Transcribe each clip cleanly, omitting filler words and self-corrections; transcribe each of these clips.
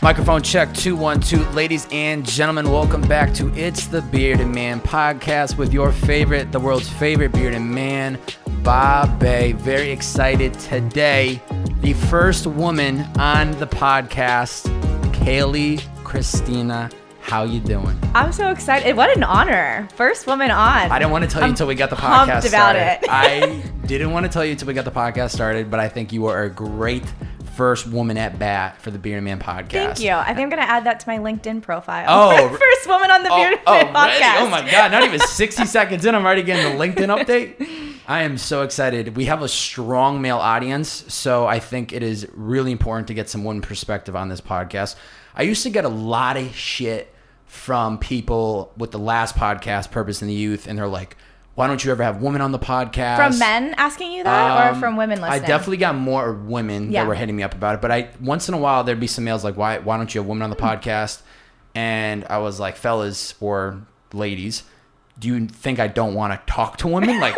Microphone check 212. Ladies and gentlemen, welcome back to It's the Bearded Man podcast with your favorite, the world's favorite bearded man, Bob Bay. Very excited today. The first woman on the podcast, Kayleigh Christina. How you doing? I'm so excited. What an honor. First woman on. I didn't want to tell you until we got the podcast started. It. I didn't want to tell you until we got the podcast started, but I think you are a great first woman at bat for the Bearded Man podcast. Thank you. I think I'm going to add that to my LinkedIn profile. Oh, first woman on the Bearded Man podcast. Oh my God. Not even 60 seconds in. I'm already getting the LinkedIn update. I am so excited. We have a strong male audience, so I think it is really important to get some woman perspective on this podcast. I used to get a lot of shit from people with the last podcast, Purpose in the Youth, and they're like, why don't you ever have women on the podcast? From men asking you that or from women listening? I definitely got more women that were hitting me up about it, but once in a while there'd be some males like, why don't you have women on the podcast? And I was like, fellas or ladies, do you think I don't want to talk to women? Like,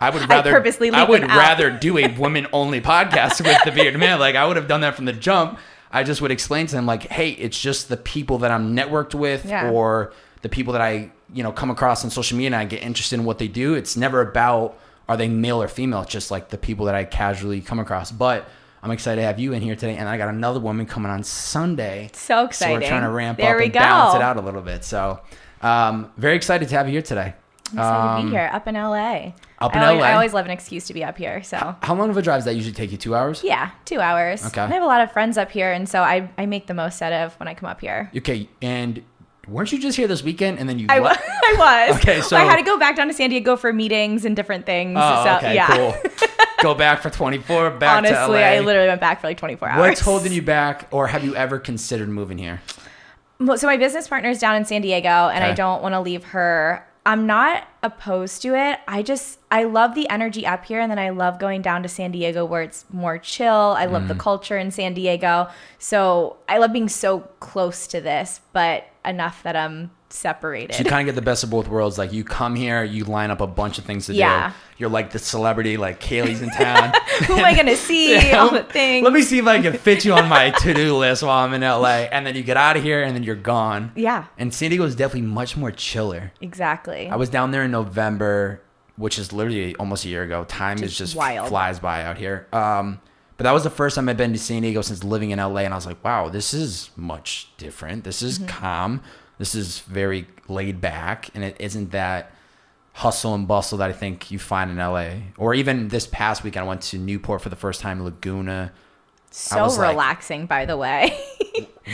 I would rather do a women only podcast with the Bearded Man. Like, I would have done that from the jump. I just would explain to them like, hey, it's just the people that I'm networked with or the people that I, come across on social media and I get interested in what they do. It's never about are they male or female. It's just like the people that I casually come across. But I'm excited to have you in here today. And I got another woman coming on Sunday. So exciting. So we're trying to ramp up and balance it out a little bit. So very excited to have you here today. I'm excited to be here, up in LA. I always love an excuse to be up here. So how long of a drive does that usually take you? 2 hours? Yeah, 2 hours. Okay. I have a lot of friends up here, and so I make the most out of when I come up here. Okay, and weren't you just here this weekend and then you I was. Okay, so I had to go back down to San Diego for meetings and different things. Oh, so, okay, yeah. cool. Go back for 24, back Honestly, to LA. I literally went back for like 24 hours. What's holding you back, or have you ever considered moving here? So my business partner is down in San Diego, and Okay. I don't want to leave her. I'm not opposed to it. I love the energy up here, and then I love going down to San Diego where it's more chill. I love the culture in San Diego. So I love being so close to this, but enough that I'm separated. So you kind of get the best of both worlds. Like, you come here, you line up a bunch of things to do. You're like the celebrity, like Kayleigh's in town. Who am I going to see? All the things. Let me see if I can fit you on my to-do list while I'm in LA. And then you get out of here and then you're gone. Yeah. And San Diego is definitely much more chiller. Exactly. I was down there in November, which is literally almost a year ago. Time is just wild. Flies by out here. But that was the first time I've been to San Diego since living in LA. And I was like, wow, this is much different. This is calm. This is very laid back. And it isn't that hustle and bustle that I think you find in LA. Or even this past weekend, I went to Newport for the first time, Laguna. So relaxing, by the way.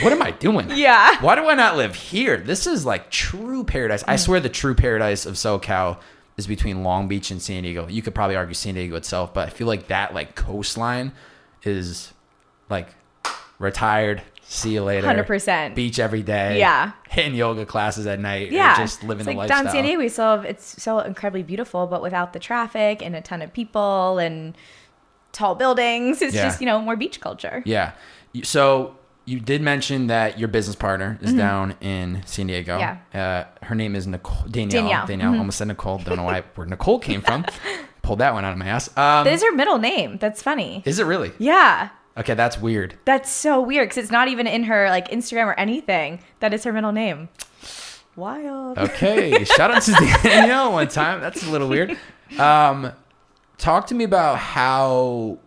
What am I doing? Yeah. Why do I not live here? This is like true paradise. I swear the true paradise of SoCal is between Long Beach and San Diego. You could probably argue San Diego itself, but I feel like that like coastline is like retired. See you later. 100%. Beach every day. Yeah. Hitting yoga classes at night. Yeah. Or just living the lifestyle. Down in San Diego, it's so incredibly beautiful, but without the traffic and a ton of people and tall buildings, it's just, more beach culture. Yeah. So you did mention that your business partner is down in San Diego. Yeah. Her name is Danielle. Almost said Nicole. Don't know where Nicole came from. Pulled that one out of my ass. That is her middle name. That's funny. Is it really? Yeah. Okay, that's weird. That's so weird because it's not even in her like Instagram or anything. That is her middle name. Wild. Okay, shout out to Danielle one time. That's a little weird. Talk to me about how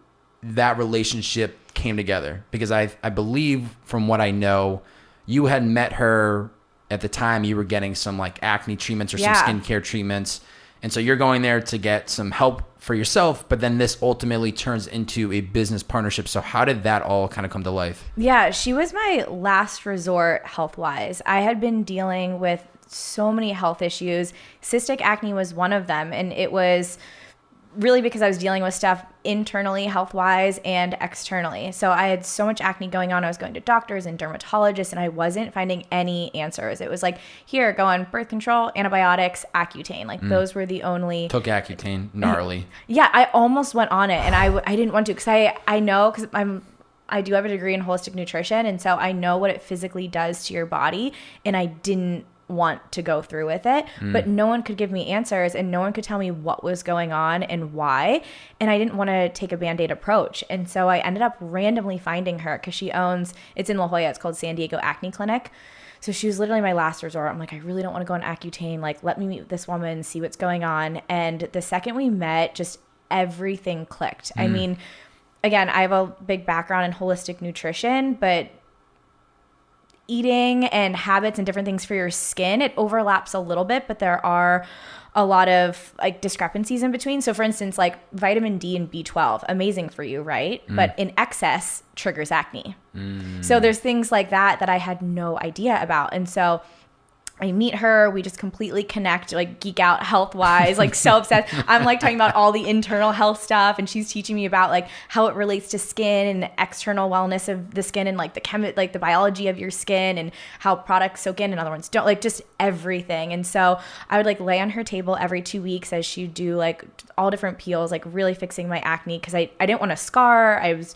that relationship came together, because I believe from what I know, you had met her at the time you were getting some like acne treatments or some skincare treatments. And so you're going there to get some help for yourself, but then this ultimately turns into a business partnership. So how did that all kind of come to life? Yeah, she was my last resort health-wise. I had been dealing with so many health issues. Cystic acne was one of them, and it was really because I was dealing with stuff internally, health-wise, and externally. So I had so much acne going on. I was going to doctors and dermatologists, and I wasn't finding any answers. It was like, here, go on birth control, antibiotics, Accutane. Like, those were the only... Took Accutane, gnarly. Yeah, I almost went on it, and I didn't want to, because I know, because I do have a degree in holistic nutrition, and so I know what it physically does to your body, and I didn't want to go through with it, but no one could give me answers and no one could tell me what was going on and why. And I didn't want to take a Band-Aid approach. And so I ended up randomly finding her because it's in La Jolla. It's called San Diego Acne Clinic. So she was literally my last resort. I'm like, I really don't want to go on Accutane. Like, let me meet with this woman, see what's going on. And the second we met, just everything clicked. I mean, again, I have a big background in holistic nutrition, but eating and habits and different things for your skin, it overlaps a little bit, but there are a lot of like discrepancies in between. So for instance, like vitamin D and B12, amazing for you, right? But in excess triggers acne. So there's things like that I had no idea about. And so I meet her, we just completely connect, like geek out health wise, like so obsessed. I'm like talking about all the internal health stuff, and she's teaching me about like how it relates to skin and external wellness of the skin and like the biology of your skin and how products soak in and other ones don't, like just everything. And so I would like lay on her table every 2 weeks as she'd do like all different peels, like really fixing my acne because I didn't want a scar. I was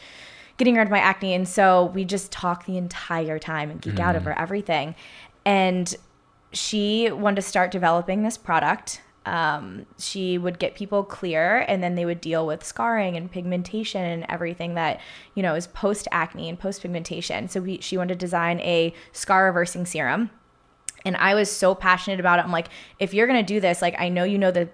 getting rid of my acne. And so we just talk the entire time and geek out over everything. And she wanted to start developing this product. She would get people clear and then they would deal with scarring and pigmentation and everything that, is post-acne and post-pigmentation. So she wanted to design a scar reversing serum. And I was so passionate about it. I'm like, if you're going to do this, like, I know you know the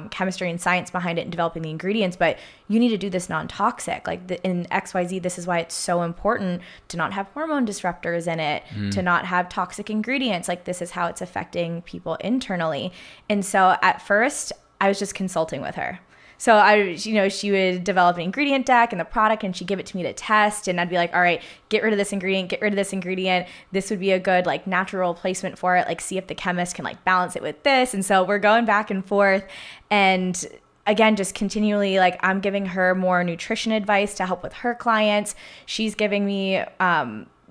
chemistry and science behind it and developing the ingredients, but you need to do this non-toxic. Like in XYZ, this is why it's so important to not have hormone disruptors in it, to not have toxic ingredients. Like this is how it's affecting people internally. And so at first, I was just consulting with her. So she would develop an ingredient deck and the product and she'd give it to me to test. And I'd be like, all right, get rid of this ingredient, get rid of this ingredient. This would be a good like natural replacement for it. Like see if the chemist can like balance it with this. And so we're going back and forth. And again, just continually like I'm giving her more nutrition advice to help with her clients. She's giving me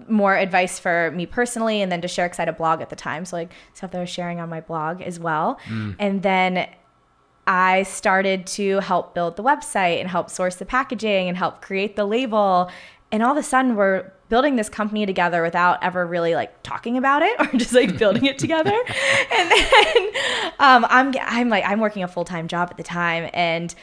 more advice for me personally and then to share because I had a blog at the time. So like stuff that I was sharing on my blog as well. And then I started to help build the website and help source the packaging and help create the label. And all of a sudden we're building this company together without ever really like talking about it or just like building it together. And then I'm working a full-time job at the time and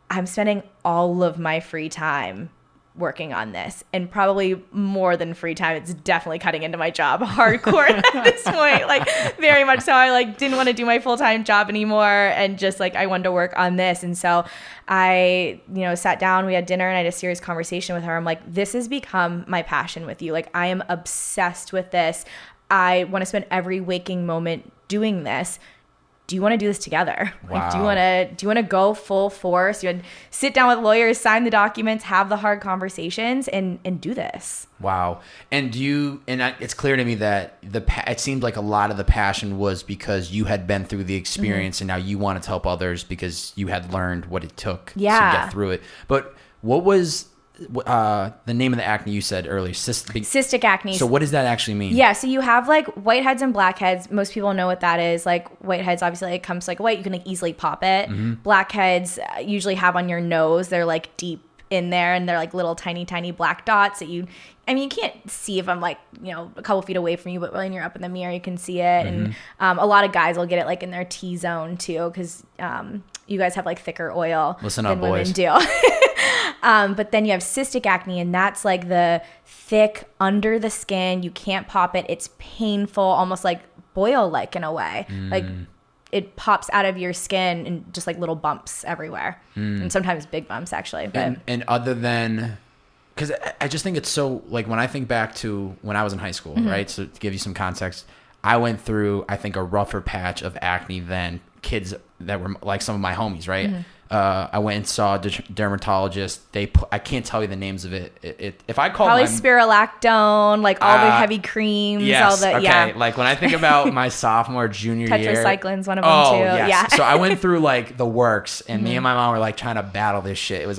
I'm spending all of my free time working on this, and probably more than free time. It's definitely cutting into my job hardcore at this point, like very much so. I like didn't want to do my full-time job anymore and just like I wanted to work on this. And so I sat down, we had dinner and I had a serious conversation with her. I'm like, this has become my passion with you. Like I am obsessed with this. I want to spend every waking moment doing this. Do you want to do this together? Wow. Like, do you want to go full force? You want to sit down with lawyers, sign the documents, have the hard conversations, and do this. Wow. And it's clear to me that it seemed like a lot of the passion was because you had been through the experience and now you wanted to help others because you had learned what it took to get through it. But what was the name of the acne you said earlier? Cystic acne. So what does that actually mean? Yeah, so you have like whiteheads and blackheads. Most people know what that is. Like whiteheads, obviously it comes like white, you can like easily pop it. Blackheads usually have on your nose. They're like deep in there and they're like little tiny black dots that you can't see if I'm like a couple feet away from you, but when you're up in the mirror you can see it. And a lot of guys will get it like in their T-zone too, because you guys have like thicker oil than women do. But then you have cystic acne, and that's like the thick under the skin. You can't pop it. It's painful, almost like boil-like in a way. Like it pops out of your skin and just like little bumps everywhere. And sometimes big bumps actually. But. And other than, because I just think it's so, like when I think back to when I was in high school, right? So to give you some context, I went through, I think, a rougher patch of acne than kids that were like some of my homies, right? I went and saw a dermatologist. I can't tell you the names of it. If I call probably spirulactone, like all the heavy creams. Yes, all the, okay. Like when I think about my sophomore, junior year. Tetracycline's one of them too. Yes. Yeah. So I went through like the works, and me and my mom were like trying to battle this shit. It was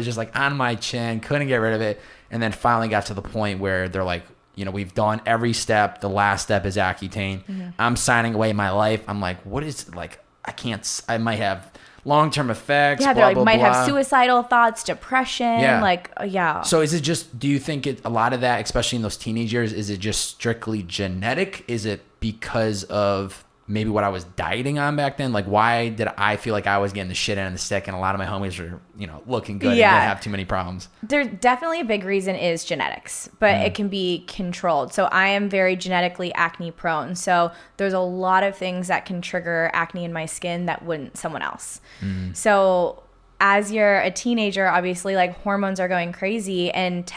just like on my chin, couldn't get rid of it, and then finally got to the point where they're like, we've done every step. The last step is Accutane. I'm signing away my life. I'm like, what is like? I might have long-term effects. Yeah, blah, they blah, might blah. have suicidal thoughts, depression. Yeah. So is it just, do you think a lot of that, especially in those teenage years, is it just strictly genetic? Is it because of maybe what I was dieting on back then? Like, why did I feel like I was getting the shit end of the stick and a lot of my homies were, looking good and didn't have too many problems? There's definitely a big reason is genetics, but it can be controlled. So I am very genetically acne prone. So there's a lot of things that can trigger acne in my skin that wouldn't someone else. So as you're a teenager, obviously, like, hormones are going crazy, and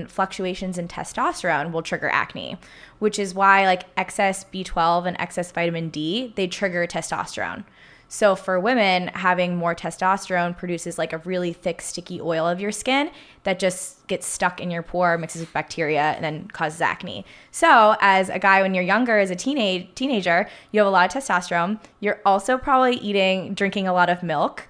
fluctuations in testosterone will trigger acne, which is why, like, excess B12 and excess vitamin D, they trigger testosterone. So for women, having more testosterone produces, like, a really thick, sticky oil of your skin that just gets stuck in your pore, mixes with bacteria, and then causes acne. So as a guy, when you're younger, as a teenager, you have a lot of testosterone. You're also probably drinking a lot of milk.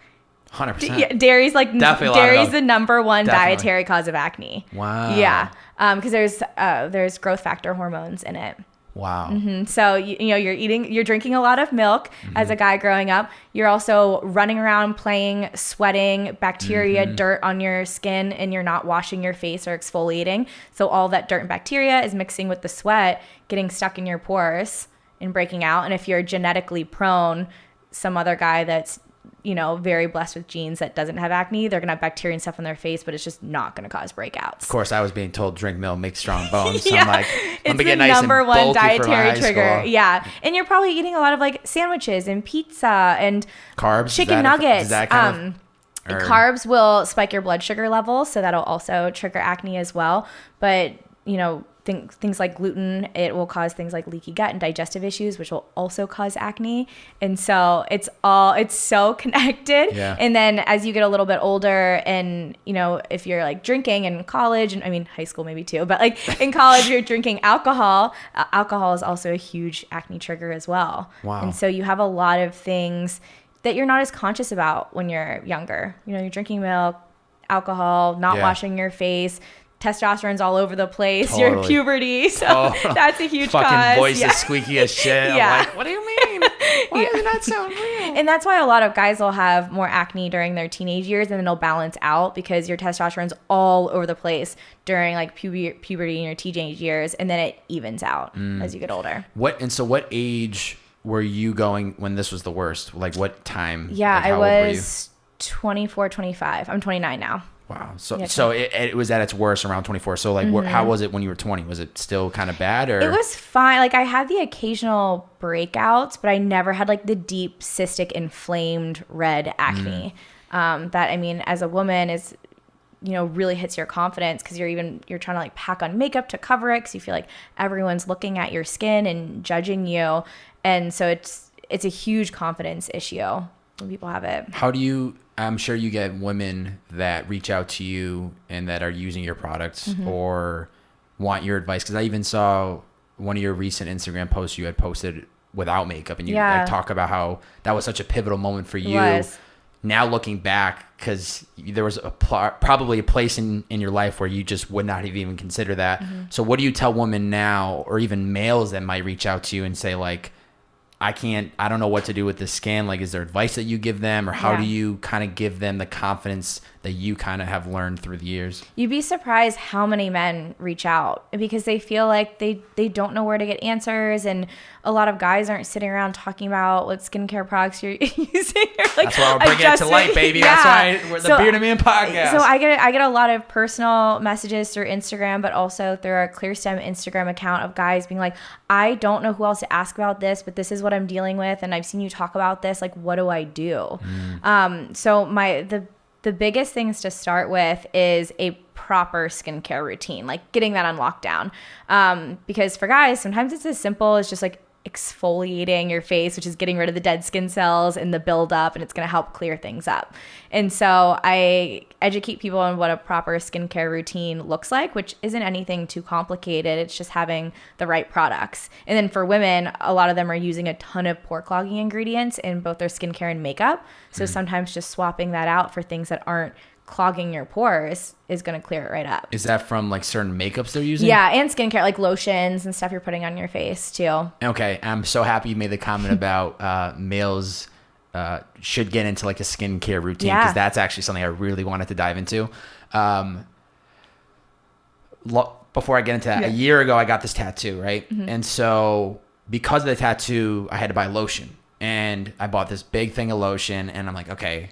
100%. Yeah, dairy's the number one dietary cause of acne. Wow. Yeah, because there's growth factor hormones in it. Wow. So you're drinking a lot of milk as a guy growing up. You're also running around, playing, sweating, bacteria, dirt on your skin, and you're not washing your face or exfoliating. So all that dirt and bacteria is mixing with the sweat, getting stuck in your pores and breaking out. And if you're genetically prone, some other guy that's very blessed with genes that doesn't have acne, they're gonna have bacteria and stuff on their face, but it's just not gonna cause breakouts. Of course, I was being told drink milk makes strong bones. So I'm like, it's the nice number and one dietary trigger. School. Yeah, and you're probably eating a lot of, like, sandwiches and pizza and carbs, chicken nuggets. Carbs will spike your blood sugar levels, so that'll also trigger acne as well. But things like gluten, it will cause things like leaky gut and digestive issues, which will also cause acne. And so it's so connected. Yeah. And then as you get a little bit older, and if you're, like, drinking in college, and I mean high school maybe too, but, like, in college you're drinking alcohol. Alcohol is also a huge acne trigger as well. Wow. And so you have a lot of things that you're not as conscious about when you're younger. You're drinking milk, alcohol, not washing your face. Testosterone's all over the place. Totally. You're in puberty, so that's a huge fucking cause. Voice is squeaky as shit. I'm like, what do you mean? Why does that sound real? And that's why a lot of guys will have more acne during their teenage years, and then it'll balance out because your testosterone's all over the place during, like, puberty in your teenage years, and then it evens out as you get older. What age were you going when this was the worst? Like, what time? Yeah, like, I was 24, 25. I'm 29 now. Wow. So it was at its worst around 24. So, like, how was it when you were 20? Was it still kind of bad, or? It was fine. Like, I had the occasional breakouts, but I never had, like, the deep cystic inflamed red acne. That, I mean, as a woman is, really hits your confidence, because you're trying to, like, pack on makeup to cover it, because you feel like everyone's looking at your skin and judging you. And so it's a huge confidence issue when people have it. I'm sure you get women that reach out to you and that are using your products or want your advice. Because I even saw one of your recent Instagram posts you had posted without makeup, and you like talk about how that was such a pivotal moment for you. Now looking back, because there was probably a place in your life where you just would not have even considered that. So what do you tell women now, or even males that might reach out to you and say, like, I don't know what to do with this skin? Like, is there advice that you give them, or how do you kind of give them the confidence that you kind of have learned through the years? You'd be surprised how many men reach out because they feel like they don't know where to get answers. And a lot of guys aren't sitting around talking about what skincare products you're using. Like, that's why we're bringing it to light, baby. That's why we're the Bearded Man podcast. So I get a lot of personal messages through Instagram, but also through our ClearStem Instagram account of guys being like, I don't know who else to ask about this, but this is what I'm dealing with, and I've seen you talk about this. Like, what do I do? So the biggest things to start with is a proper skincare routine, like getting that on lockdown. Because for guys, sometimes it's as simple as just like exfoliating your face, which is getting rid of the dead skin cells and the buildup, and it's going to help clear things up. And so I educate people on what a proper skincare routine looks like, which isn't anything too complicated. It's just having the right products. And then for women, a lot of them are using a ton of pore clogging ingredients in both their skincare and makeup. So sometimes just swapping that out for things that aren't clogging your pores is going to clear it right up. Is that from like certain makeups they're using? Yeah, and skincare, like lotions and stuff you're putting on your face too. Okay, I'm so happy you made the comment about males should get into like a skincare routine, because that's actually something I really wanted to dive into. Before I get into that, a year ago, I got this tattoo, right? And so because of the tattoo, I had to buy lotion. And I bought this big thing of lotion, and I'm like, okay.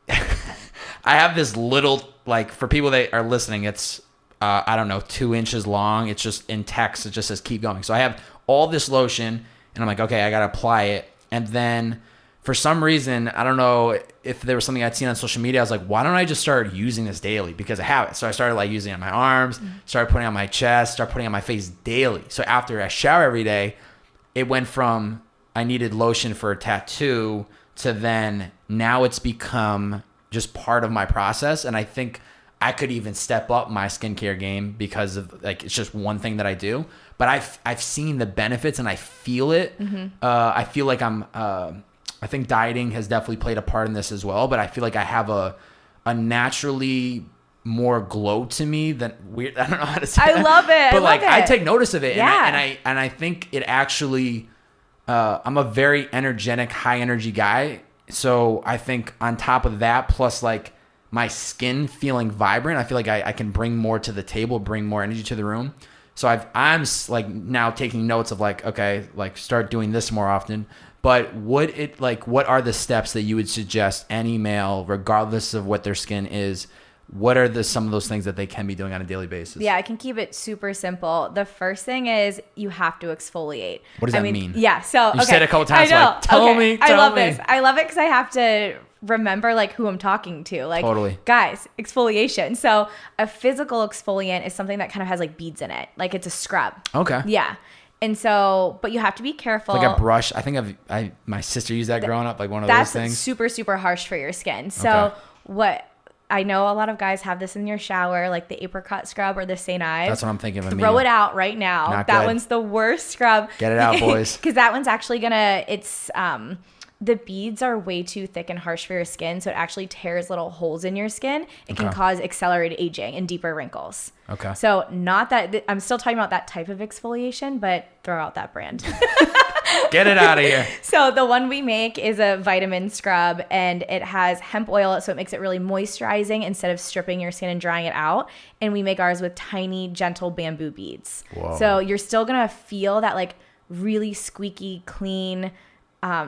I have this little, like, for people that are listening, it's, I don't know, 2 inches long. It's just in text. It just says keep going. So I have all this lotion, and I'm like, okay, I got to apply it. And then for some reason, I don't know if there was something I'd seen on social media. I was like, why don't I just start using this daily? Because I have it. So I started like using it on my arms, started putting it on my chest, started putting it on my face daily. So after I shower every day, it went from I needed lotion for a tattoo to then now it's become just part of my process. And I think I could even step up my skincare game because of like, it's just one thing that I do, but I've seen the benefits and I feel it. I feel like I think dieting has definitely played a part in this as well, but I feel like I have a naturally more glow to me than weird. I don't know how to say I love it. But like, I take notice of it. Yeah. And I think it actually, I'm a very energetic, high energy guy. So I think on top of that, plus like my skin feeling vibrant, I feel like I can bring more to the table, bring more energy to the room. So I'm like now taking notes of like, okay, like start doing this more often. But what are the steps that you would suggest any male, regardless of what their skin is, what are some of those things that they can be doing on a daily basis? Yeah, I can keep it super simple. The first thing is you have to exfoliate. What does that mean? Yeah, so you said it a couple times. I know. Like, tell me. I love this. I love it because I have to remember like who I'm talking to. Like, totally. Guys, exfoliation. So a physical exfoliant is something that kind of has like beads in it. Like it's a scrub. Okay. Yeah. And so, but you have to be careful. It's like a brush. I think my sister used that growing up, like one of those things. That's super, super harsh for your skin. So what I know a lot of guys have this in your shower, like the apricot scrub or the St. Ives. That's what I'm thinking of. Throw it out right now. Not that good. one's the worst scrub. Get it out, boys. Because that one's actually the beads are way too thick and harsh for your skin, so it actually tears little holes in your skin. It can cause accelerated aging and deeper wrinkles. Okay. So not that I'm still talking about that type of exfoliation, but throw out that brand. Get it out of here. So the one we make is a vitamin scrub, and it has hemp oil, so it makes it really moisturizing instead of stripping your skin and drying it out. And we make ours with tiny, gentle bamboo beads. Whoa. So you're still gonna feel that like really squeaky, clean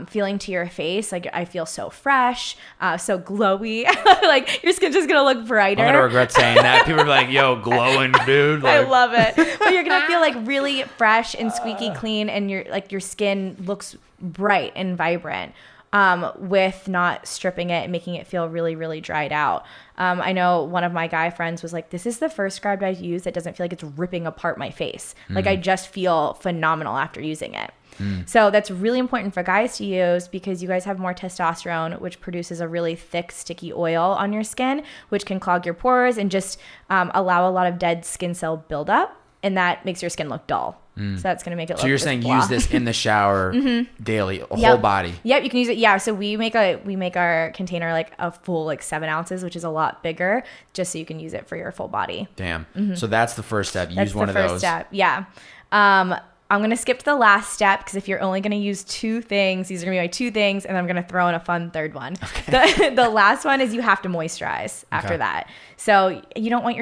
feeling to your face. Like I feel so fresh, so glowy. Like your skin's just gonna look brighter. I'm gonna regret saying that. People are like, yo, glowing dude. Like, I love it. But you're gonna feel like really fresh and squeaky clean, and your skin looks bright and vibrant with not stripping it and making it feel really, really dried out. I know one of my guy friends was like, this is the first scrub I've used that doesn't feel like it's ripping apart my face. Like I just feel phenomenal after using it. So that's really important for guys to use because you guys have more testosterone, which produces a really thick, sticky oil on your skin, which can clog your pores and just allow a lot of dead skin cell buildup, and that makes your skin look dull. So that's going to make it look. So you're saying use this in the shower daily, whole body? Yep, you can use it. Yeah, so we make our container like a full like 7 ounces, which is a lot bigger, just so you can use it for your full body. Damn. So that's the first step. Use one of those. That's the first step. Yeah. I'm going to skip to the last step because if you're only going to use 2 things, these are going to be my 2 things, and I'm going to throw in a fun third one. Okay. The last one is you have to moisturize after that. So you don't want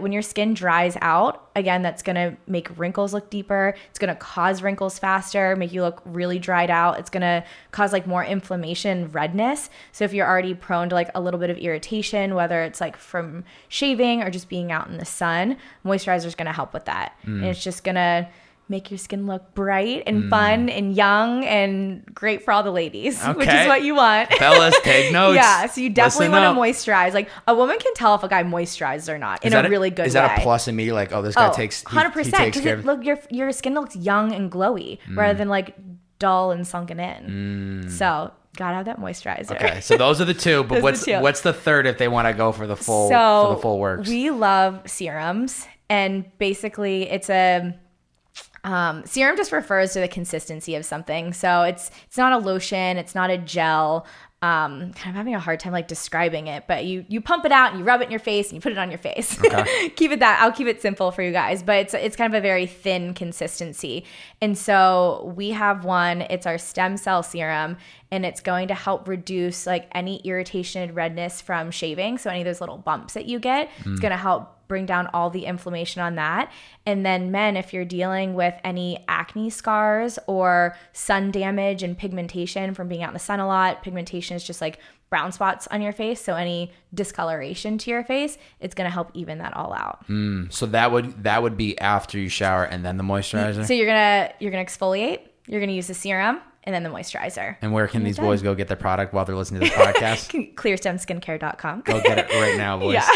when your skin dries out, again, that's going to make wrinkles look deeper. It's going to cause wrinkles faster, make you look really dried out. It's going to cause like more inflammation, redness. So if you're already prone to like a little bit of irritation, whether it's like from shaving or just being out in the sun, moisturizer is going to help with that. And it's just going to make your skin look bright and fun and young and great for all the ladies, which is what you want. Fellas, take notes. Yeah, so you definitely want to moisturize. Like a woman can tell if a guy moisturizes or not in a really good way. Is that a plus in me? Like, oh, this guy takes 100%. Because look, your skin looks young and glowy rather than like dull and sunken in. So gotta have that moisturizer. Okay, so those are the 2. But what's the third if they want to go for the full works? We love serums, and basically it's a serum just refers to the consistency of something. So it's not a lotion, it's not a gel. kind of having a hard time like describing it, but you pump it out and you rub it in your face and you put it on your face. Okay. I'll keep it simple for you guys, but it's kind of a very thin consistency. And so we have one, it's our stem cell serum, and it's going to help reduce like any irritation and redness from shaving. So any of those little bumps that you get, it's going to help bring down all the inflammation on that. And then men, if you're dealing with any acne scars or sun damage and pigmentation from being out in the sun a lot, pigmentation is just like brown spots on your face. So any discoloration to your face, it's going to help even that all out. So that would be after you shower and then the moisturizer? So you're going to exfoliate, you're going to use the serum, and then the moisturizer. And where can these boys go get their product while they're listening to the podcast? ClearStemSkincare.com. Go get it right now, boys. Yeah.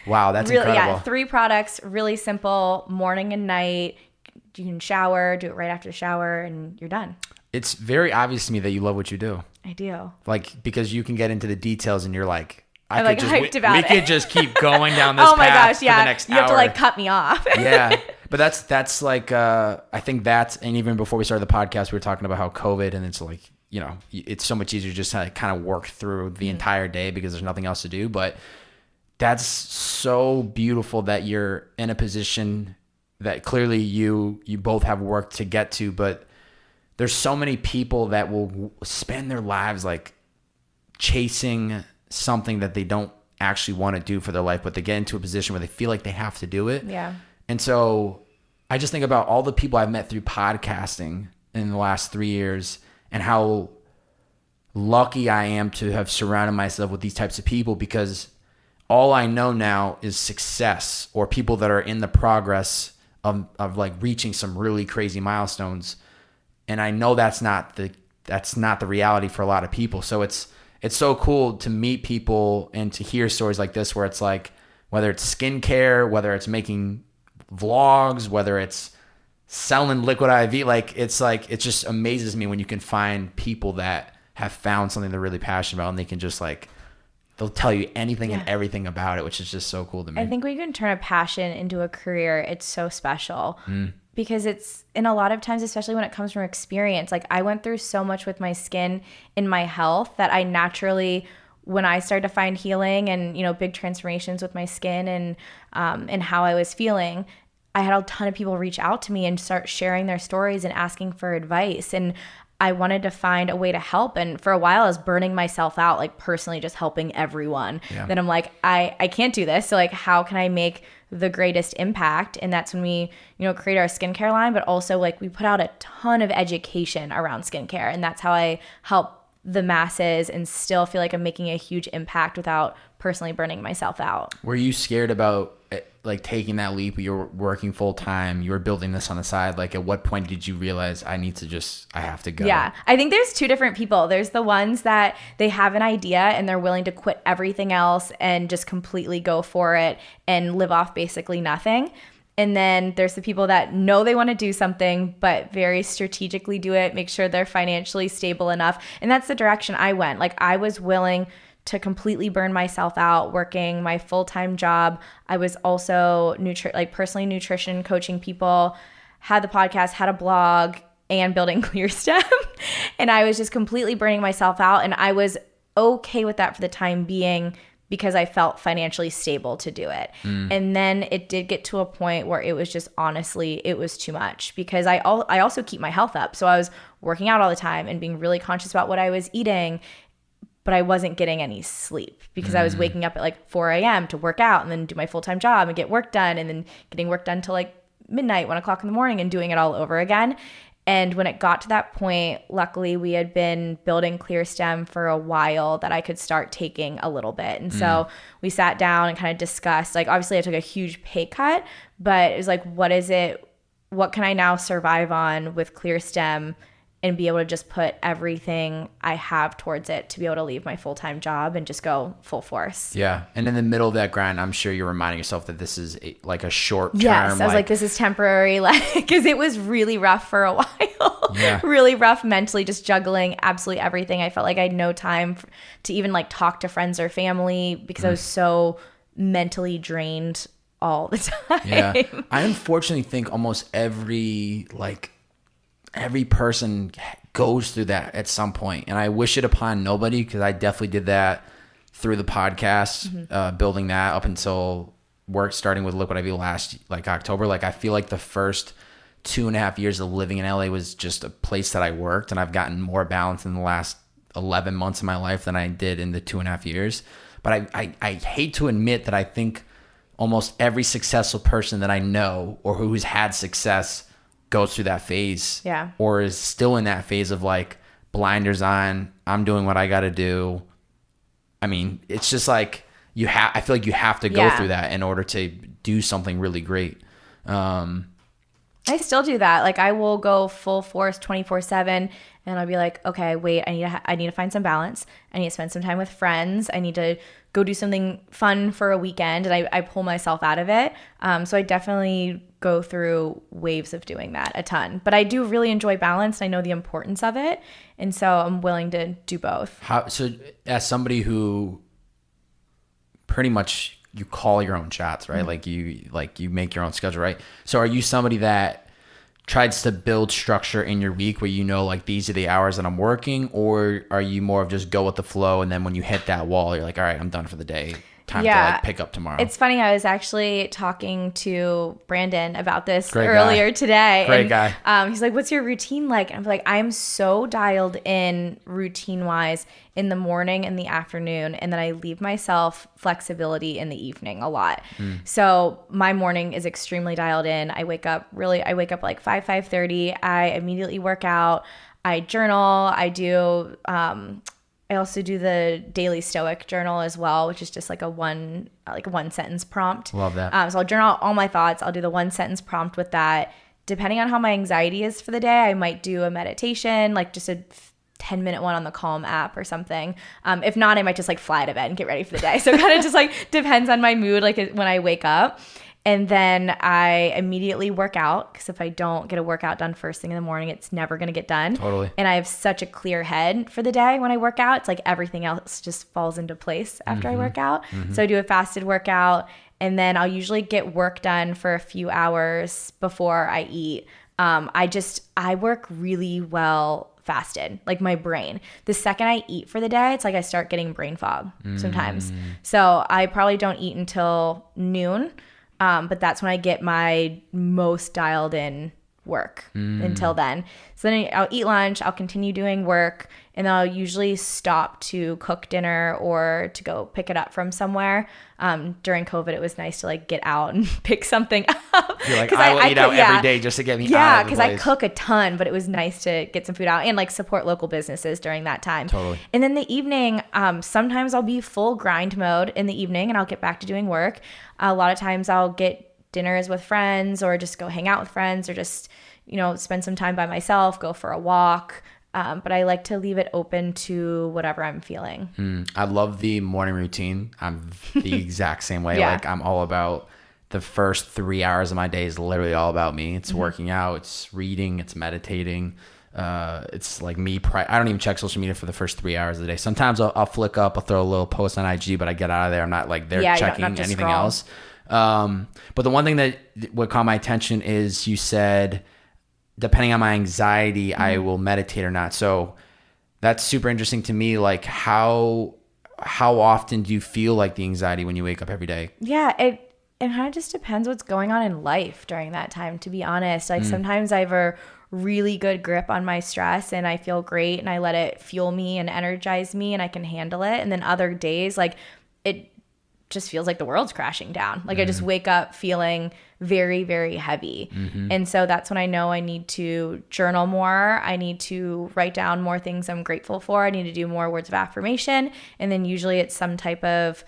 Wow, that's really incredible. Yeah, 3 products, really simple, morning and night. You can shower, do it right after the shower, and you're done. It's very obvious to me that you love what you do. I do. Like, because you can get into the details and you're like, we could just keep going down this path my gosh, for the next hour. You have to like cut me off. Yeah. But that's like, I think and even before we started the podcast, we were talking about how COVID, and it's like, you know, it's so much easier just to kind of work through the entire day because there's nothing else to do. But that's so beautiful that you're in a position that clearly you both have work to get to, but there's so many people that will spend their lives like chasing something that they don't actually want to do for their life, but they get into a position where they feel like they have to do it. Yeah. And so I just think about all the people I've met through podcasting in the last 3 years and how lucky I am to have surrounded myself with these types of people, because all I know now is success or people that are in the progress of like reaching some really crazy milestones. And I know that's not the reality for a lot of people. So it's so cool to meet people and to hear stories like this, where it's like, whether it's skincare, whether it's making vlogs, whether it's selling liquid IV, it just amazes me when you can find people that have found something they're really passionate about, and they can just like, they'll tell you anything and everything about it, which is just so cool to me. I think when you can turn a passion into a career, it's so special. Because it's, in a lot of times, especially when it comes from experience, like I went through so much with my skin and my health that I naturally, when I started to find healing and, you know, big transformations with my skin and how I was feeling, I had a ton of people reach out to me and start sharing their stories and asking for advice. And I wanted to find a way to help. And for a while I was burning myself out, like personally just helping everyone. Yeah. Then I'm like, I can't do this. So like, how can I make the greatest impact? And that's when we, you know, create our skincare line, but also like we put out a ton of education around skincare. And that's how I help the masses and still feel like I'm making a huge impact without personally burning myself out. Were you scared about like taking that leap? You were working full time, you were building this on the side. Like, at what point did you realize I have to go? Yeah, I think there's 2 different people. There's the ones that they have an idea and they're willing to quit everything else and just completely go for it and live off basically nothing. And then there's the people that know they want to do something, but very strategically do it, make sure they're financially stable enough. And that's the direction I went. Like, I was willing to completely burn myself out working my full-time job. I was also personally nutrition coaching people, had the podcast, had a blog, and building ClearStem. And I was just completely burning myself out. And I was okay with that for the time being because I felt financially stable to do it. And then it did get to a point where it was just, honestly, it was too much, because I also keep my health up. So I was working out all the time and being really conscious about what I was eating, but I wasn't getting any sleep because I was waking up at like 4 a.m. to work out and then do my full-time job and get work done, and then getting work done till like midnight, 1 o'clock in the morning, and doing it all over again. And when it got to that point, luckily we had been building ClearStem for a while that I could start taking a little bit. And so we sat down and kind of discussed, like, obviously I took a huge pay cut, but it was like, what can I now survive on with ClearStem and be able to just put everything I have towards it to be able to leave my full-time job and just go full force. Yeah. And in the middle of that grind, I'm sure you're reminding yourself that this is like a short term. Yes. I was like, this is temporary, because it was really rough for a while. Yeah. Really rough mentally, just juggling absolutely everything. I felt like I had no time to even like talk to friends or family because I was so mentally drained all the time. Yeah. I unfortunately think almost every person goes through that at some point. And I wish it upon nobody, because I definitely did that through the podcast, building that up until work, starting with Liquid IV last October. Like, I feel like the first 2.5 years of living in LA was just a place that I worked, and I've gotten more balance in the last 11 months of my life than I did in the 2.5 years. But I hate to admit that I think almost every successful person that I know or who's had success goes through that phase, or is still in that phase of like blinders on, I'm doing what I got to do. I mean, it's just like I feel like you have to go through that in order to do something really great. I still do that. Like, I will go full force 24/7, and I'll be like, okay, wait, I need to find some balance. I need to spend some time with friends. I need to go do something fun for a weekend, and I pull myself out of it. So I definitely go through waves of doing that a ton. But I do really enjoy balance, and I know the importance of it, and so I'm willing to do both. So as somebody who pretty much, you call your own shots, right? You make your own schedule, right? So are you somebody that tries to build structure in your week where like these are the hours that I'm working, or are you more of just go with the flow, and then when you hit that wall, you're like, all right, I'm done for the day. Time to pick up tomorrow. It's funny. I was actually talking to Brandon about this earlier today. Great guy. He's like, what's your routine like? And I'm like, I'm so dialed in routine wise in the morning and the afternoon. And then I leave myself flexibility in the evening a lot. So my morning is extremely dialed in. I wake up like 5:30. I immediately work out. I journal. I also do the daily Stoic journal as well, which is just like a one sentence prompt. Love that. So I'll journal all my thoughts. I'll do the 1 sentence prompt with that. Depending on how my anxiety is for the day, I might do a meditation, like just a 10-minute one on the Calm app or something. If not, I might just like fly to bed and get ready for the day. So it kind of just like depends on my mood, like when I wake up. And then I immediately work out, because if I don't get a workout done first thing in the morning, it's never going to get done. Totally. And I have such a clear head for the day when I work out. It's like everything else just falls into place after I work out. So I do a fasted workout, and then I'll usually get work done for a few hours before I eat. I work really well fasted, like my brain. The second I eat for the day, it's like I start getting brain fog sometimes. So I probably don't eat until noon. But that's when I get my most dialed in work until then. So then I'll eat lunch, I'll continue doing work, and I'll usually stop to cook dinner or to go pick it up from somewhere. During COVID, it was nice to like get out and pick something up. You're like, I will eat out every day just to get me out of the place. Yeah, because I cook a ton, but it was nice to get some food out and like support local businesses during that time. Totally. And then the evening, sometimes I'll be full grind mode in the evening and I'll get back to doing work. A lot of times I'll get dinners with friends, or just go hang out with friends, or just, spend some time by myself, go for a walk. But I like to leave it open to whatever I'm feeling. I love the morning routine. I'm the exact same way. Like, I'm all about the first 3 hours of my day is literally all about me. It's working out, it's reading, it's meditating. It's like me. I don't even check social media for the first 3 hours of the day. Sometimes I'll flick up, I'll throw a little post on IG, but I get out of there. I'm not like there checking anything else. But the one thing that would caught my attention is you said, depending on my anxiety, I will meditate or not. So that's super interesting to me. Like, how often do you feel like the anxiety when you wake up every day? Yeah, it kind of just depends what's going on in life during that time, to be honest. Like, sometimes I have a really good grip on my stress and I feel great and I let it fuel me and energize me and I can handle it. And then other days, like, it just feels like the world's crashing down. Like, I just wake up feeling very, very heavy. And so that's when I know I need to journal more. I need to write down more things I'm grateful for. I need to do more words of affirmation. And then usually it's some type of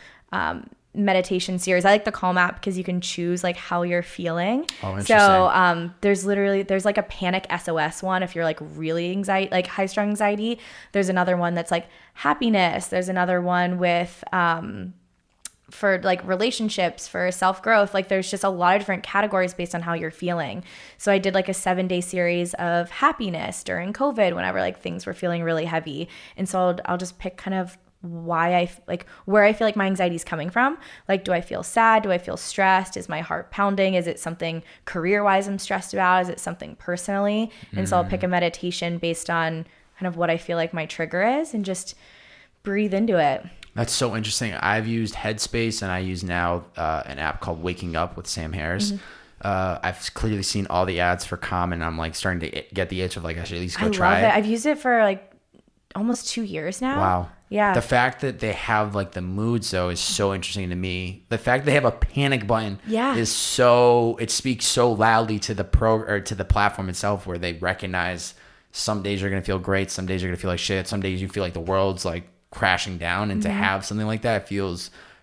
meditation series. I like the Calm app because you can choose like how you're feeling. Oh, interesting. So there's like a panic SOS one if you're like really anxiety, like high strung anxiety. There's another one that's like happiness. There's another one with for like relationships, for self-growth. Like, there's just a lot of different categories based on how you're feeling. So I did like a 7-day series of happiness during COVID whenever like things were feeling really heavy. And so I'll just pick kind of where I feel like my anxiety is coming from. Like, do I feel sad? Do I feel stressed? Is my heart pounding? Is it something career-wise I'm stressed about? Is it something personally? And so I'll pick a meditation based on kind of what I feel like my trigger is and just breathe into it. That's so interesting. I've used Headspace, and I use now an app called Waking Up with Sam Harris. I've clearly seen all the ads for Calm, and I'm like starting to get the itch of like I should at least go try it. I've used it for like almost 2 years now. Wow. Yeah. The fact that they have like the moods though is so interesting to me. The fact they have a panic button is it speaks so loudly to the to the platform itself, where they recognize some days you're going to feel great, some days you're going to feel like shit, some days you feel like the world's like crashing down, and to have something like that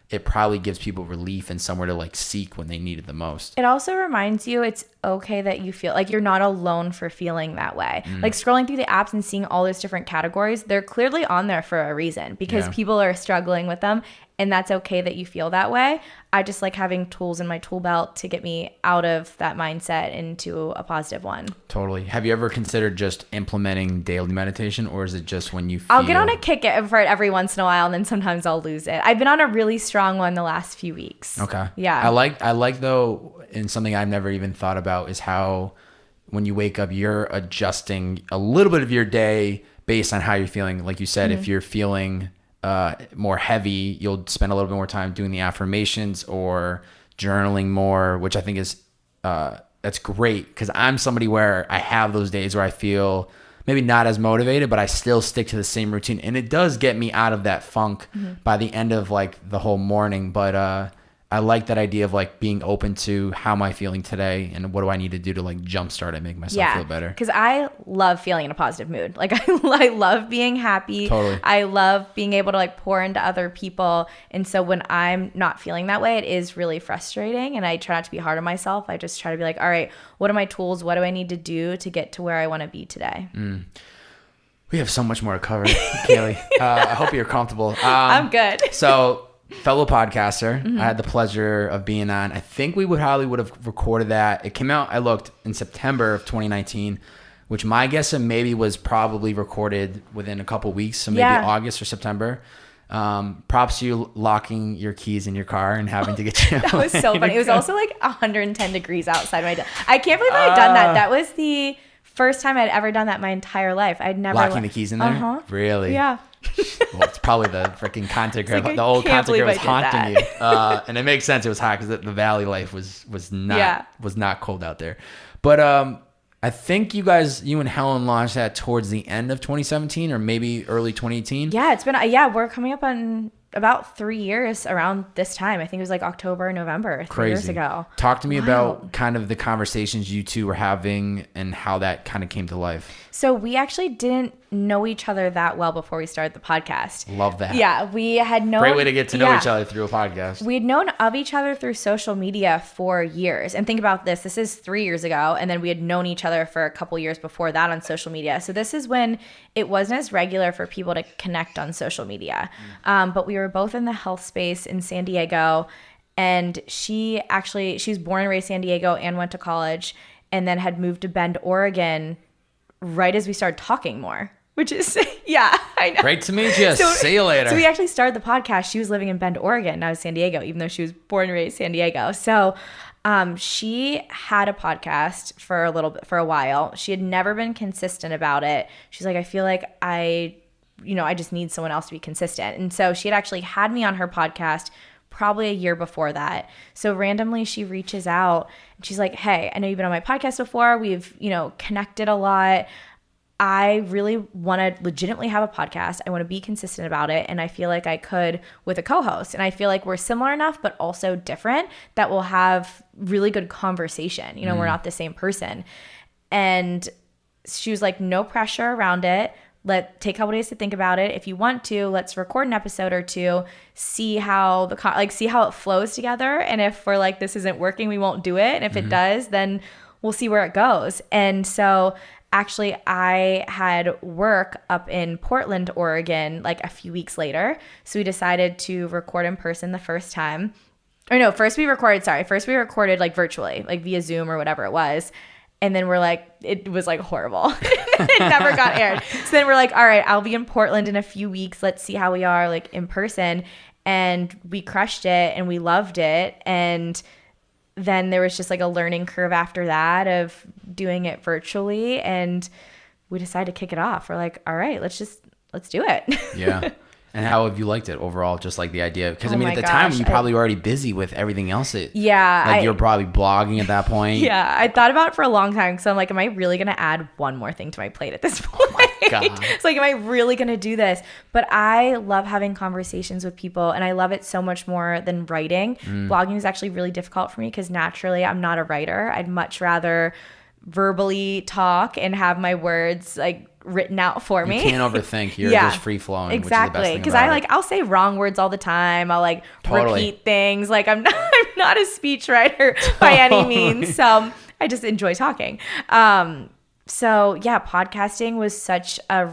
it probably gives people relief and somewhere to like seek when they need it the most. It also reminds you it's okay that you feel like you're not alone for feeling that way. Like scrolling through the apps and seeing all those different categories, they're clearly on there for a reason, because people are struggling with them, and that's okay that you feel that way. I just like having tools in my tool belt to get me out of that mindset into a positive one. Totally. Have you ever considered just implementing daily meditation, or is it just when you feel... I'll get on a kick for it every once in a while, and then sometimes I'll lose it. I've been on a really strong one the last few weeks. Okay. Yeah. I like though, and something I've never even thought about is how when you wake up, you're adjusting a little bit of your day based on how you're feeling. Like you said, if you're feeling more heavy, you'll spend a little bit more time doing the affirmations or journaling more, which I think is that's great, because I'm somebody where I have those days where I feel maybe not as motivated, but I still stick to the same routine, and it does get me out of that funk by the end of like the whole morning. But I like that idea of like being open to how am I feeling today and what do I need to do to like jumpstart it, make myself feel better. Because I love feeling in a positive mood. Like I love being happy. Totally. I love being able to like pour into other people. And so when I'm not feeling that way, it is really frustrating. And I try not to be hard on myself. I just try to be like, all right, what are my tools? What do I need to do to get to where I want to be today? We have so much more to cover, Kayleigh. I hope you're comfortable. I'm good. So fellow podcaster, I had the pleasure of being on. I think we would have recorded that. It came out, I looked, in September of 2019, which my guess maybe was probably recorded within a couple weeks, so maybe August or September. Props to you locking your keys in your car and having to get you. That was so funny. It was also like 110 degrees outside my door. I can't believe I had done that. That was the first time I'd ever done that my entire life. I'd never locking the keys in there. Really? Yeah. Well, it's probably the freaking content creator. The old content creator was haunting you, and it makes sense. It was hot because the valley life was not cold out there. But I think you and Helen launched that towards the end of 2017 or maybe early 2018. Yeah, it's been we're coming up on about 3 years around this time. I think it was like October, November, 3 years ago. Talk to me about kind of the conversations you two were having and how that kind of came to life. So we actually didn't know each other that well before we started the podcast. Love that. Yeah, we had known... Great way to get to know each other through a podcast. We had known of each other through social media for years. And think about this. This is 3 years ago. And then we had known each other for a couple years before that on social media. So this is when it wasn't as regular for people to connect on social media. But we were both in the health space in San Diego. And she was born and raised in San Diego and went to college and then had moved to Bend, Oregon right as we started talking more, which is, I know. Great to meet you. See you later. So we actually started the podcast. She was living in Bend, Oregon, and I was San Diego, even though she was born and raised San Diego. So she had a podcast for a while. She had never been consistent about it. She's like, I feel like I just need someone else to be consistent. And so she had actually had me on her podcast probably a year before that. So randomly she reaches out and she's like, hey, I know you've been on my podcast before. We've, connected a lot. I really want to legitimately have a podcast. I want to be consistent about it. And I feel like I could with a co-host. And I feel like we're similar enough, but also different that we'll have really good conversation. We're not the same person. And she was like, no pressure around it. Take a couple days to think about it. If you want to, let's record an episode or two, see how it flows together. And if we're like, this isn't working, we won't do it. And if it does, then we'll see where it goes. And so actually I had work up in Portland, Oregon, like a few weeks later. So we decided to record in person the first time. First we recorded like virtually, like via Zoom or whatever it was. And then we're like, it was like horrible. It never got aired. So then we're like, all right, I'll be in Portland in a few weeks. Let's see how we are like in person. And we crushed it and we loved it. And then there was just like a learning curve after that of doing it virtually. And we decided to kick it off. We're like, all right, let's do it. Yeah. And how have you liked it overall? Just like the idea, because I mean, at the time you probably were already busy with everything else. Like you were probably blogging at that point. Yeah, I thought about it for a long time. So I'm like, am I really gonna add one more thing to my plate at this point? Oh my God. It's like, am I really gonna do this? But I love having conversations with people, and I love it so much more than writing. Blogging is actually really difficult for me because naturally I'm not a writer. I'd much rather verbally talk and have my words like written out for me. You can't overthink. You're just free flowing. Exactly. Because I'll say wrong words all the time. I'll like repeat things. Like I'm not a speech writer by any means. So I just enjoy talking. So yeah, podcasting was such a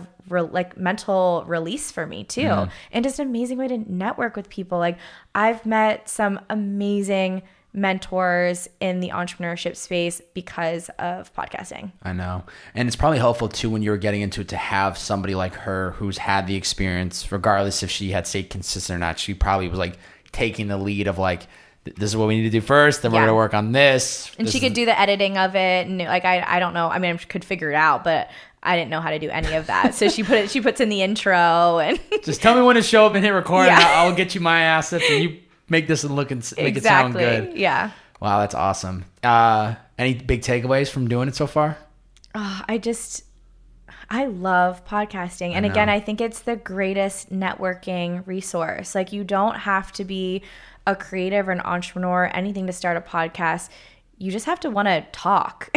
mental release for me too. And just an amazing way to network with people. Like I've met some amazing mentors in the entrepreneurship space because of podcasting. I know. And it's probably helpful too when you're getting into it to have somebody like her who's had the experience, regardless if she had stayed consistent or not. She probably was like taking the lead of like, this is what we need to do first, then we're going to work on this. And she could do the editing of it. And like, I don't know. I mean, I could figure it out, but I didn't know how to do any of that. So she puts in the intro and just tell me when to show up and hit record. And I'll get you my assets and you make this and make it sound good. Yeah. Wow, that's awesome. Any big takeaways from doing it so far? I love podcasting. And again, I think it's the greatest networking resource. Like you don't have to be a creative or an entrepreneur or anything to start a podcast. You just have to want to talk.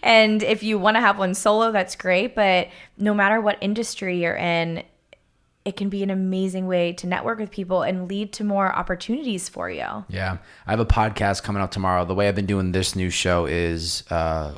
And if you want to have one solo, that's great. But no matter what industry you're in, it can be an amazing way to network with people and lead to more opportunities for you. Yeah. I have a podcast coming out tomorrow. The way I've been doing this new show is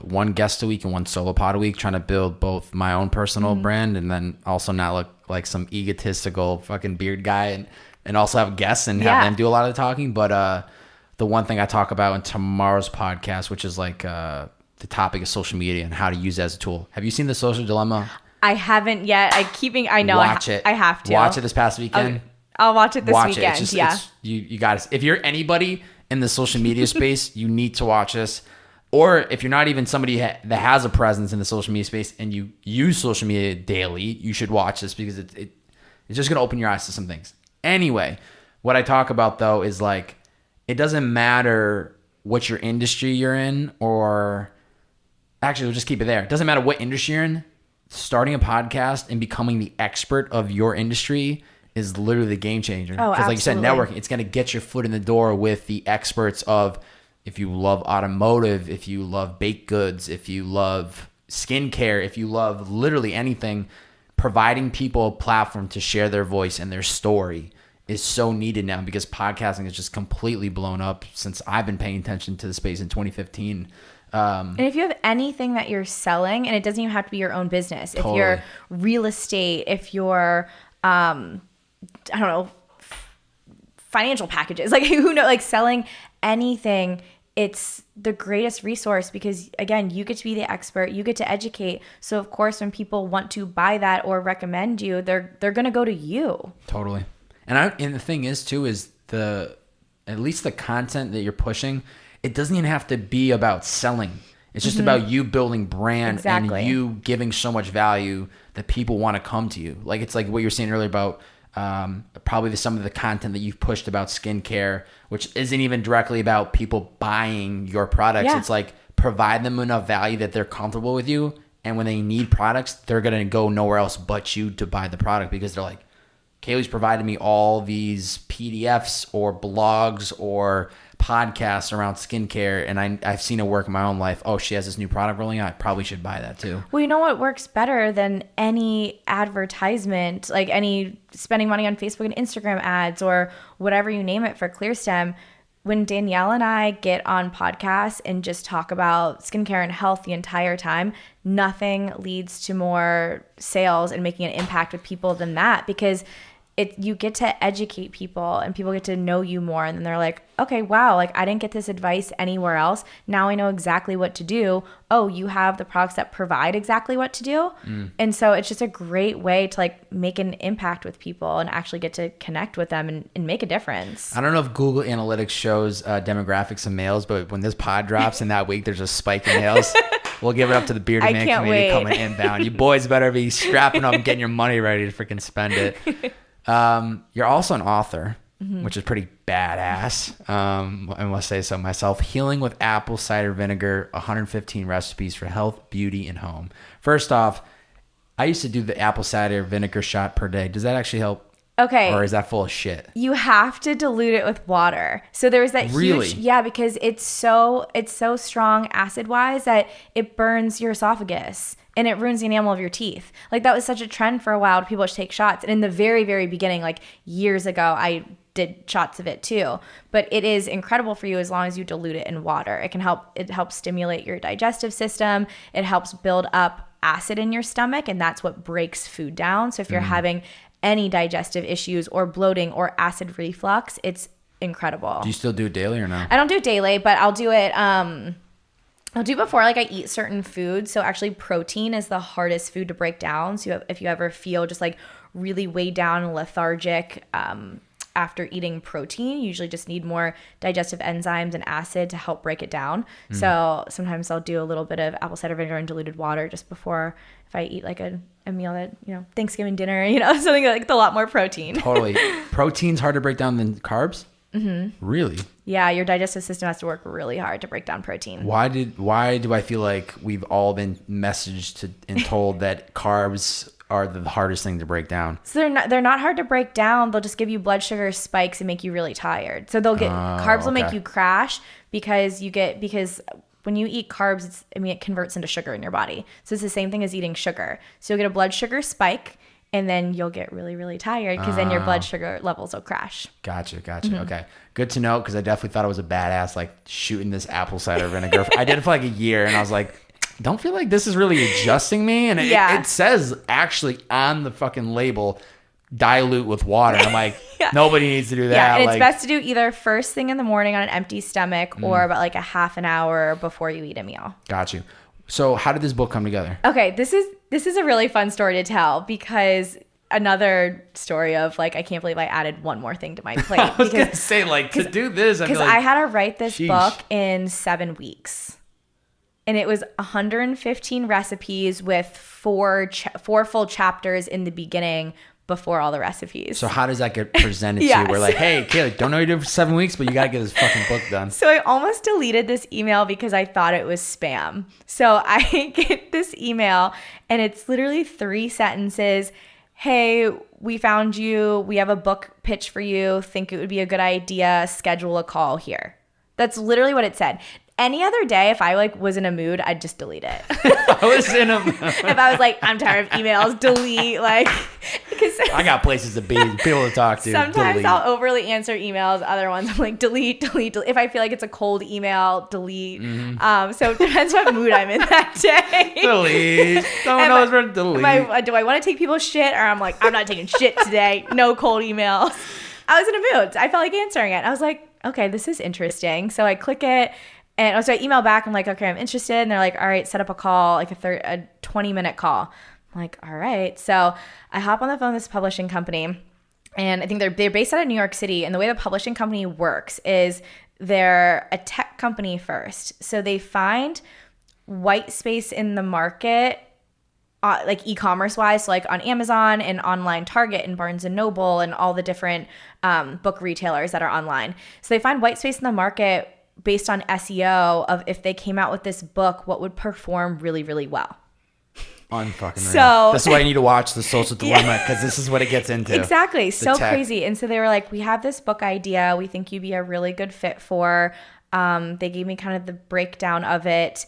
one guest a week and one solo pod a week, trying to build both my own personal brand and then also not look like some egotistical fucking beard guy and also have guests and have them do a lot of the talking. But the one thing I talk about in tomorrow's podcast, which is like the topic of social media and how to use it as a tool. Have you seen The Social Dilemma? I haven't yet. I know. Watch it. I have to. Watch it this past weekend. I'll watch it this weekend. You got to. If you're anybody in the social media space, you need to watch this. Or if you're not even somebody that has a presence in the social media space and you use social media daily, you should watch this because it's just going to open your eyes to some things. Anyway, what I talk about though is like, it doesn't matter what your industry you're in, or actually we'll just keep it there. It doesn't matter what industry you're in. Starting a podcast and becoming the expert of your industry is literally the game changer. Because like you said, networking, it's going to get your foot in the door with the experts of, if you love automotive, if you love baked goods, if you love skincare, if you love literally anything, providing people a platform to share their voice and their story is so needed now because podcasting is just completely blown up since I've been paying attention to the space in 2015. And if you have anything that you're selling, and it doesn't even have to be your own business, if you're real estate, if you're, I don't know, financial packages, like who knows, like selling anything, it's the greatest resource because again, you get to be the expert, you get to educate. So of course, when people want to buy that or recommend you, they're going to go to you. Totally. And the thing is too, is at least the content that you're pushing, it doesn't even have to be about selling. It's just about you building brand and you giving so much value that people want to come to you. Like it's like what you were saying earlier about probably some of the content that you've pushed about skincare, which isn't even directly about people buying your products. Yeah. It's like provide them enough value that they're comfortable with you. And when they need products, they're going to go nowhere else but you to buy the product because they're like, Kayleigh's provided me all these PDFs or blogs or podcasts around skincare, and I've seen it work in my own life. Oh, she has this new product rolling out. I probably should buy that too. Well, you know what works better than any advertisement, like any spending money on Facebook and Instagram ads or whatever you name it for ClearStem. When Danielle and I get on podcasts and just talk about skincare and health the entire time, nothing leads to more sales and making an impact with people than that because you get to educate people and people get to know you more. And then they're like, okay, wow, like I didn't get this advice anywhere else. Now I know exactly what to do. Oh, you have the products that provide exactly what to do. And so it's just a great way to like make an impact with people and actually get to connect with them and make a difference. I don't know if Google Analytics shows demographics of males, but when this pod drops in that week, there's a spike in males. We'll give it up to the Bearded Man community coming inbound. You boys better be strapping up and getting your money ready to freaking spend it. You're also an author, which is pretty badass. I must say so myself. Healing with Apple Cider Vinegar, 115 recipes for health, beauty, and home. First off, I used to do the apple cider vinegar shot per day. Does that actually help? Okay. Or is that full of shit? You have to dilute it with water. So there's that huge, because it's so strong acid-wise that it burns your esophagus and it ruins the enamel of your teeth. Like that was such a trend for a while. People would take shots. And in the very, very beginning, like years ago, I did shots of it too. But it is incredible for you as long as you dilute it in water. It helps stimulate your digestive system. It helps build up acid in your stomach, and that's what breaks food down. So if you're having any digestive issues or bloating or acid reflux, it's incredible. Do you still do it daily or no? I don't do it daily, but I'll do it I'll do it before like I eat certain foods. So actually protein is the hardest food to break down. So if you ever feel just like really weighed down and lethargic after eating protein, you usually just need more digestive enzymes and acid to help break it down. So sometimes I'll do a little bit of apple cider vinegar and diluted water just before, if I eat like a meal that, Thanksgiving dinner, something like a lot more protein. Totally. Protein's hard to break down than carbs? Really? Yeah, your digestive system has to work really hard to break down protein. Why do I feel like we've all been messaged and told that carbs are the hardest thing to break down? So they're not hard to break down. They'll just give you blood sugar spikes and make you really tired. So carbs will make you crash because when you eat carbs, it converts into sugar in your body. So it's the same thing as eating sugar. So you'll get a blood sugar spike and then you'll get really, really tired because then your blood sugar levels will crash. Gotcha. Okay. Good to know, because I definitely thought it was a badass, like shooting this apple cider vinegar. I did it for like a year and I was like, don't feel like this is really adjusting me. And it says actually on the fucking label, dilute with water. I'm like, nobody needs to do that. Yeah, and it's best to do either first thing in the morning on an empty stomach or about like a half an hour before you eat a meal. Got you. So how did this book come together? Okay, this is a really fun story to tell, because another story of like, I can't believe I added one more thing to my plate. I was going to say, like, to do this, because I had to write this book in 7 weeks. And it was 115 recipes with four full chapters in the beginning before all the recipes. So how does that get presented to you? We're like, hey, Kayleigh, don't know you did it for 7 weeks, but you got to get this fucking book done. So I almost deleted this email because I thought it was spam. So I get this email and it's literally 3 sentences. Hey, we found you. We have a book pitch for you. Think it would be a good idea. Schedule a call here. That's literally what it said. Any other day, if I was in a mood, I'd just delete it. I was in a if I was like, I'm tired of emails, delete. Because I got places to be, people to talk to. Sometimes delete. I'll overly answer emails. Other ones I'm like, delete. If I feel like it's a cold email, delete. So it depends what mood I'm in that day. Delete. Someone knows where to delete. Do I want to take people's shit, or I'm like, I'm not taking shit today. No cold emails. I was in a mood. I felt like answering it. I was like, okay, this is interesting. So I click it. And so I email back. I'm like, okay, I'm interested. And they're like, all right, set up a call, like a 20-minute call. I'm like, all right. So I hop on the phone with this publishing company. And I think they're based out of New York City. And the way the publishing company works is they're a tech company first. So they find white space in the market, like e-commerce wise, so like on Amazon and online Target and Barnes and Noble and all the different book retailers that are online. So they find white space in the market based on SEO of if they came out with this book, what would perform really, really well. Unfucking real. This is why you need to watch The Social Dilemma, because this is what it gets into. Exactly. So crazy. And so they were like, we have this book idea. We think you'd be a really good fit for. They gave me kind of the breakdown of it.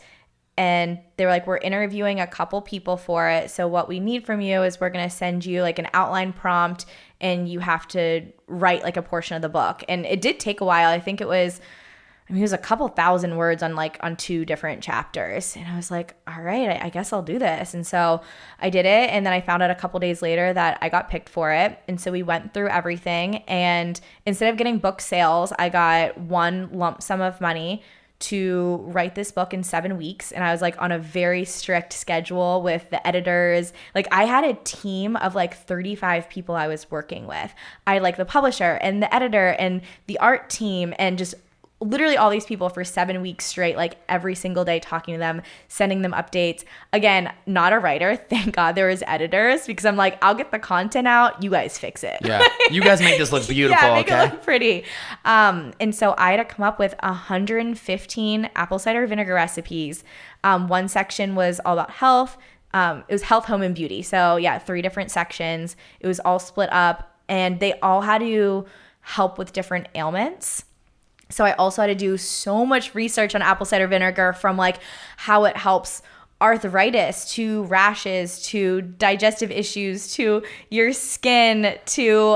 And they were like, we're interviewing a couple people for it. So what we need from you is we're going to send you like an outline prompt and you have to write like a portion of the book. And it did take a while. I think I mean, it was a couple thousand words on 2 different chapters. And I was like, all right, I guess I'll do this. And so I did it. And then I found out a couple days later that I got picked for it. And so we went through everything. And instead of getting book sales, I got one lump sum of money to write this book in 7 weeks. And I was like on a very strict schedule with the editors. Like I had a team of like 35 people I was working with. I had like the publisher and the editor and the art team and just literally all these people for 7 weeks straight, like every single day talking to them, sending them updates. Again, not a writer. Thank God there was editors because I'm like, I'll get the content out. You guys fix it. Yeah. You guys make this look beautiful. Yeah, make okay? it look pretty. And so I had to come up with 115 apple cider vinegar recipes. One section was all about health. It was health, home, and beauty. So yeah, 3 different sections. It was all split up and they all had to help with different ailments. So I also had to do so much research on apple cider vinegar, from like how it helps arthritis to rashes to digestive issues to your skin to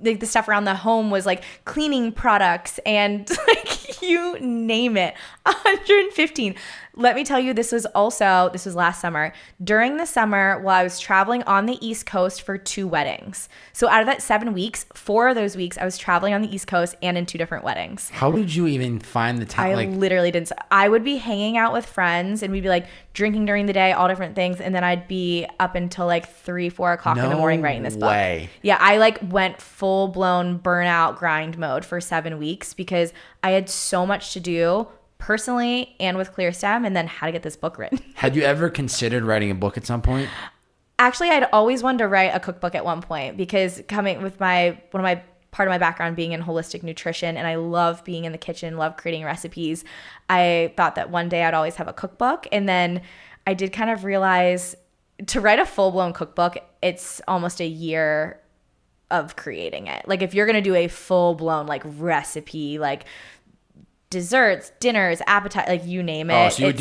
like the stuff around the home was like cleaning products and like you name it. 115. Let me tell you, this was last summer. During the summer, while I was traveling on the East Coast for 2 weddings. So out of that 7 weeks, 4 of those weeks, I was traveling on the East Coast and in 2 different weddings. How did you even find the time? I literally didn't. I would be hanging out with friends and we'd be like drinking during the day, all different things. And then I'd be up until like 3, 4 o'clock in the morning writing this book. Way. Yeah, I like went full blown burnout grind mode for 7 weeks because I had so much to do personally and with ClearStem, and then how to get this book written. Had you ever considered writing a book at some point? Actually, I'd always wanted to write a cookbook at one point because coming with part of my background being in holistic nutrition, and I love being in the kitchen, love creating recipes. I thought that one day I'd always have a cookbook, and then I did kind of realize to write a full-blown cookbook, it's almost a year of creating it. Like if you're going to do a full-blown like recipe, like desserts, dinners, appetite, like you name it. Oh, so you would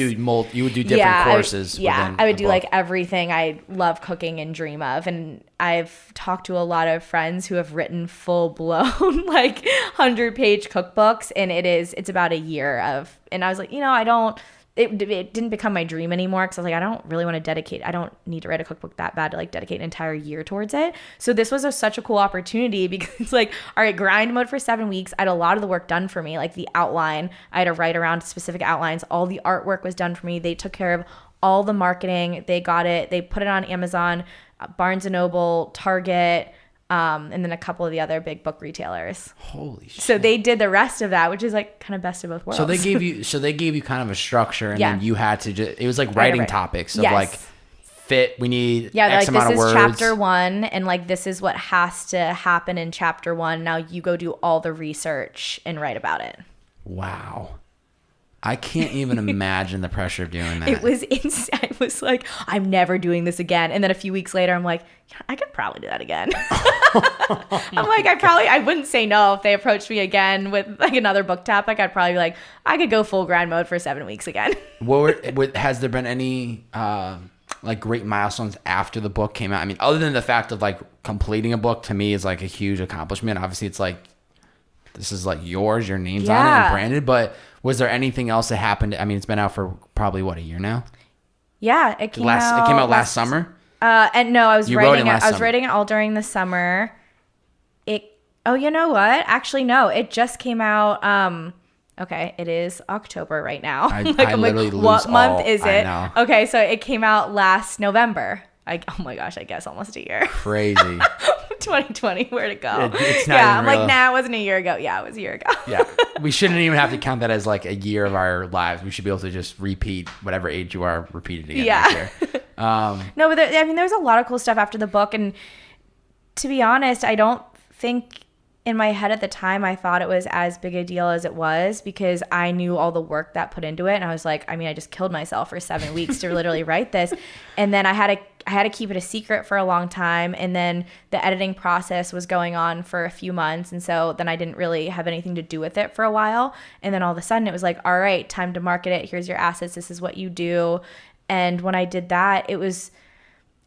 do different courses. I would do like everything I love cooking and dream of. And I've talked to a lot of friends who have written full blown like 100-page cookbooks, and it's about a year of, and I was like, it didn't become my dream anymore because I was like, I don't need to write a cookbook that bad to like dedicate an entire year towards it. So this was such a cool opportunity because it's like, all right, grind mode for 7 weeks. I had a lot of the work done for me, like the outline. I had to write around specific outlines. All the artwork was done for me. They took care of all the marketing. They got it. They put it on Amazon, Barnes & Noble, Target, and then a couple of the other big book retailers. Holy shit. So they did the rest of that, which is like kind of best of both worlds. So they gave you kind of a structure, and then you had to it was like writing topics of like fit, we need X amount of words. This is chapter 1, and like this is what has to happen in chapter 1. Now you go do all the research and write about it. Wow. I can't even imagine the pressure of doing that. It was insane. I was like, I'm never doing this again. And then a few weeks later, I'm like, I could probably do that again. I'm like, I wouldn't say no if they approached me again with like another book topic. I'd probably be like, I could go full grind mode for 7 weeks again. Has there been any like great milestones after the book came out? I mean, other than the fact of like completing a book, to me is like a huge accomplishment. Obviously, it's like, this is like yours, your name's on it and branded, but was there anything else that happened? I mean, it's been out for probably a year now? Yeah, it came out. It came out last summer? And no, I was writing it all during the summer. You know what? Actually, no, it just came out. Okay, it is October right now. What month is it? Okay, so it came out last November. Oh my gosh, I guess almost a year. Crazy. 2020, where'd it go? It's not even real. Like, nah, it wasn't a year ago. Yeah, it was a year ago. Yeah, we shouldn't even have to count that as like a year of our lives. We should be able to just repeat whatever age you are, repeat it again next year. No, but there's a lot of cool stuff after the book, and to be honest, I don't think in my head at the time I thought it was as big a deal as it was because I knew all the work that put into it, and I was like, I just killed myself for 7 weeks to literally write this, and then I had to keep it a secret for a long time, and then the editing process was going on for a few months, and so then I didn't really have anything to do with it for a while, and then all of a sudden it was like, all right, time to market it. Here's your assets. This is what you do. And when I did that, it was